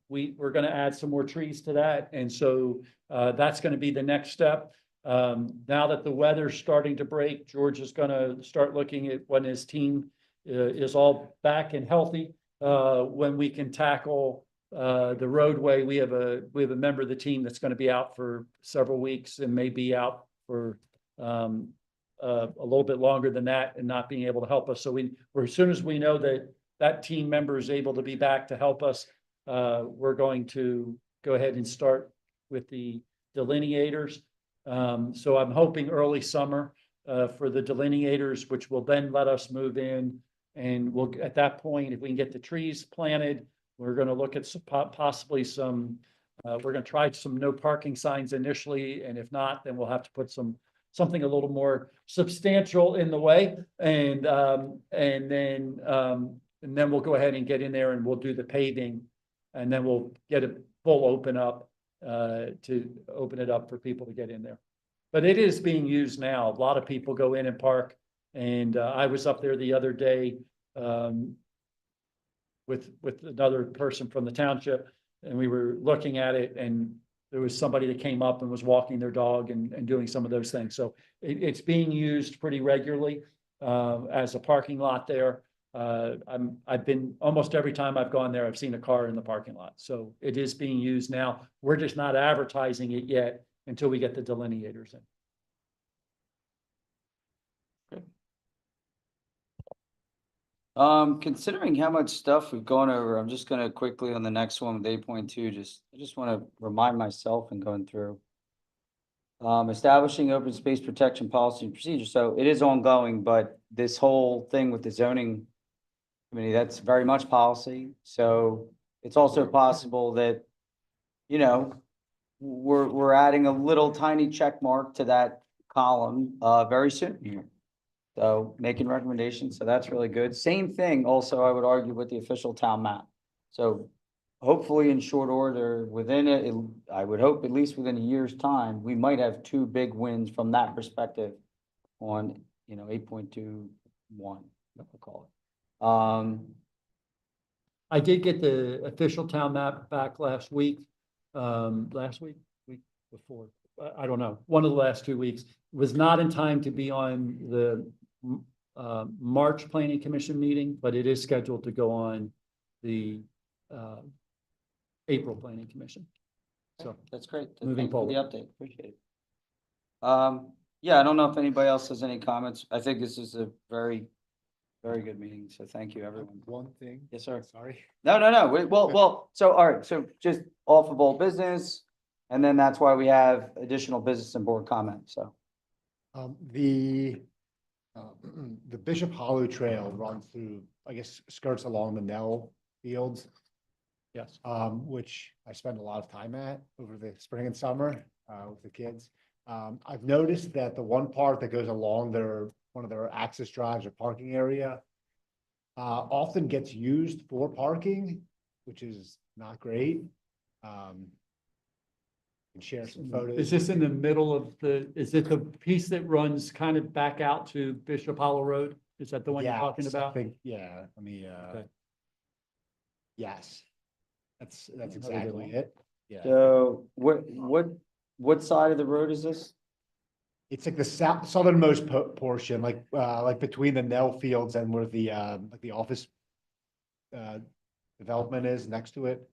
We're gonna add some more trees to that, and so that's gonna be the next step. Now that the weather's starting to break, George is gonna start looking at when his team is all back and healthy, when we can tackle the roadway. We have a member of the team that's gonna be out for several weeks and may be out for a little bit longer than that and not being able to help us. So we're as soon as we know that team member is able to be back to help us, we're going to go ahead and start with the delineators. So I'm hoping early summer for the delineators, which will then let us move in. And we'll, at that point, if we can get the trees planted, we're gonna look at possibly some, we're gonna try some no parking signs initially, and if not, then we'll have to put something a little more substantial in the way. And then we'll go ahead and get in there and we'll do the paving. And then we'll get a full open up to open it up for people to get in there. But it is being used now. A lot of people go in and park. And I was up there the other day with with another person from the township. And we were looking at it and there was somebody that came up and was walking their dog and doing some of those things. So it's being used pretty regularly, as a parking lot there. I've been, almost every time I've gone there, I've seen a car in the parking lot. So it is being used now. We're just not advertising it yet until we get the delineators in. Considering how much stuff we've gone over, I'm just gonna quickly on the next one with 8.2, I just wanna remind myself in going through. Establishing open space protection policy and procedure. So it is ongoing, but this whole thing with the zoning committee, that's very much policy. So it's also possible that, you know, we're adding a little tiny check mark to that column, very soon here. So making recommendations, so that's really good. Same thing also, I would argue, with the official town map. So hopefully in short order, within it, I would hope at least within a year's time, we might have two big wins from that perspective on, 8.21, what we'll call it. I did get the official town map back last week, week before, I don't know, one of the last 2 weeks. Was not in time to be on the March Planning Commission meeting, but it is scheduled to go on the April Planning Commission. So That's great. Moving Thanks for the forward. update, appreciate it. Yeah, I don't know if anybody else has any comments. I think this is a very, very good meeting, so thank you, everyone. One thing. Yes, sir. Sorry. No. Well, so, all right, so just off of old business, and then that's why we have additional business and board comments, so. The Bishop Hollow Trail runs through, I guess, skirts along the Nell Fields, yes, which I spend a lot of time at over the spring and summer, with the kids. I've noticed that the one part that goes along one of their access drives or parking area, often gets used for parking, which is not great. Can share some photos. is this in the middle of is it the piece that runs kind of back out to Bishop Hollow Road? Is that the one you're talking Yes, I about? think, yeah, let me, Okay. yes. That's Another good exactly one. it. Yeah, So, what side of the road is this? it's like the southernmost portion, like between the Nell Fields and where the like the office development is next to it.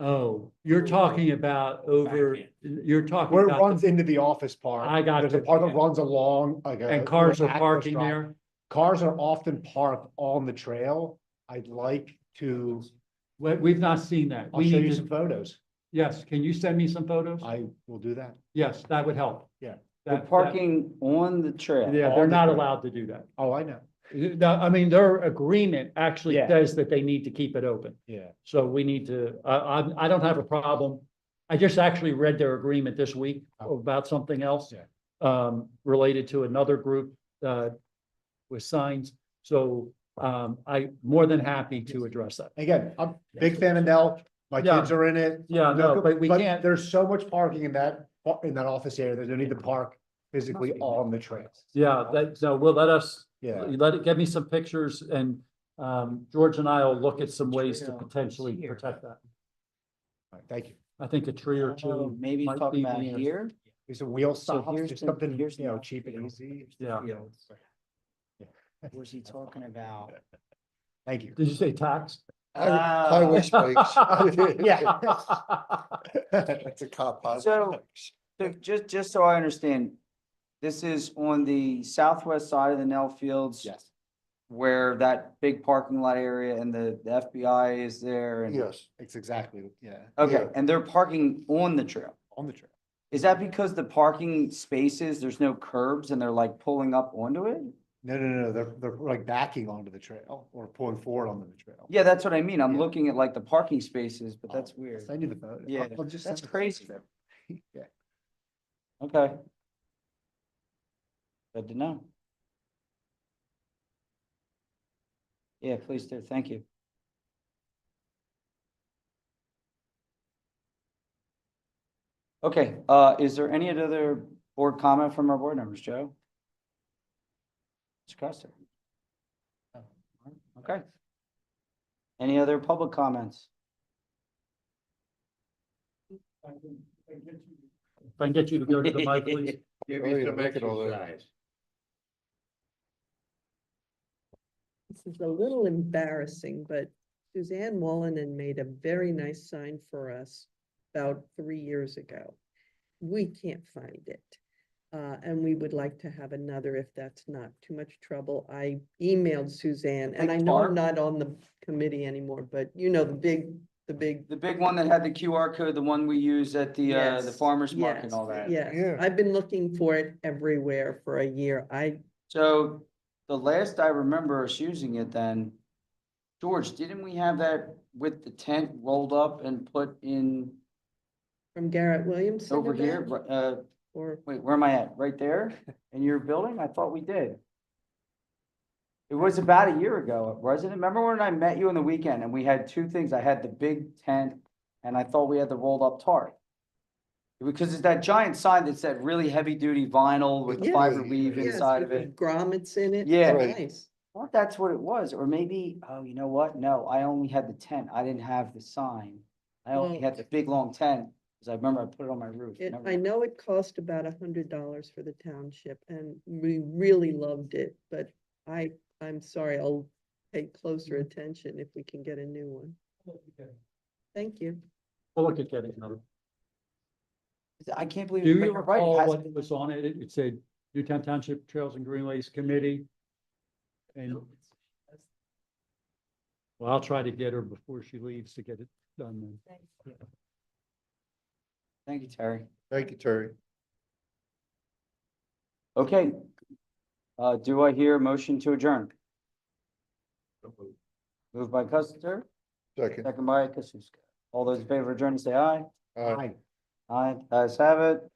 Oh, you're talking about you're talking Where it about, runs into the office park. I got There's a you. part that runs along like and cars are parking drive. there. Cars are often parked on the trail. I'd like to, We've not seen that. I'll We show need you to, some photos. yes, can you send me some photos? I will do that. Yes, that would help. Yeah. They're parking on the trail. Yeah, on they're the not trail. allowed to do that. Oh, I know. I mean, their agreement actually Yeah. says that they need to keep it open. Yeah. So we need to, I don't have a problem. I just actually read their agreement this week about something else. Yeah. Related to another group, with signs. So, I'm more than happy to address that. Again, I'm a big fan of Nell. My Yeah. kids are in it. Yeah, no, but we can't, There's so much parking in that office area. There's no need to park physically on the trails. yeah, so we'll Yeah. get me some pictures and, George and I will look at some ways to Trail potentially here. protect that. All right, thank you. I think a tree or Oh, two. maybe might talking be about the answer. here. There's a wheel So stop, here's just the- something, here's the Nell cheap and Fields. easy. Yeah. Fields. Where's he talking about? Thank you. Did you say tax? Highway spikes. Yeah. That's a cop. So just so I understand, this is on the southwest side of the Nell Fields. Yes. Where that big parking lot area and the FBI is there and. Yes. It's exactly, yeah, Okay, Yeah. and they're parking on the trail. on the trail. Is that because the parking spaces, there's no curbs and they're like pulling up onto it? No, they're like backing onto the trail or pulling forward onto the trail. Yeah, that's what I mean. I'm Yeah. looking at like the parking spaces, but that's I'll weird. Send you the photo. Yeah, I'll just that's send it. crazy. Yeah. Okay. Good to know. Yeah, please do. Thank you. Okay, is there any other board comment from our board members, Joe? Mr. Custer? Okay. Okay. Any other public comments? If I can get you to go to the mic, please. Give you some exercise. This is a little embarrassing, but Suzanne Wallinen made a very nice sign for us about 3 years ago. We can't find it. And we would like to have another if that's not too much trouble. I emailed Suzanne, and I Big know tarp? I'm not on the committee anymore, but you know, the big. The big one that had the QR code, the one we use at the Yes, farmer's market and yes, all that. Yes, Yeah. I've been looking for it everywhere for a year. So the last I remember us using it then, George, didn't we have that with the tent rolled up and put in From Garret Williamson. over here? event, Or, Wait, where am I at? Right there in your building? I thought we did. It was about a year ago, wasn't it? Remember when I met you on the weekend and we had two things? I had the big tent and I thought we had the rolled up tarp. Because it's that giant sign that said really heavy duty vinyl with Yeah. fiber weave yes, inside of with it. grommets in it. Yeah. Right. Nice. I thought that's what it was, or maybe, oh, you know what? No, I only had the tent. I didn't have the sign. I only Well- had the big long tent, because I remember I put it on my roof. Never I mind. know it cost about $100 for the township, and we really loved it, but I'm sorry, I'll pay closer attention if we can get a new one. Thank you. We'll look at getting another. I can't believe. Do but you you're right, it recall hasn't what been- was on it? It said Newtown Township Trails and Greenways Committee. And, well, I'll try to get her before she leaves to get it done then. Thank you, Terry. Thank you, Terry. Okay. Do I hear a motion to adjourn? Moved by Custer, Second. second by Kasuska. All those in favor of adjourning, say aye. Aye. Aye, guys have it.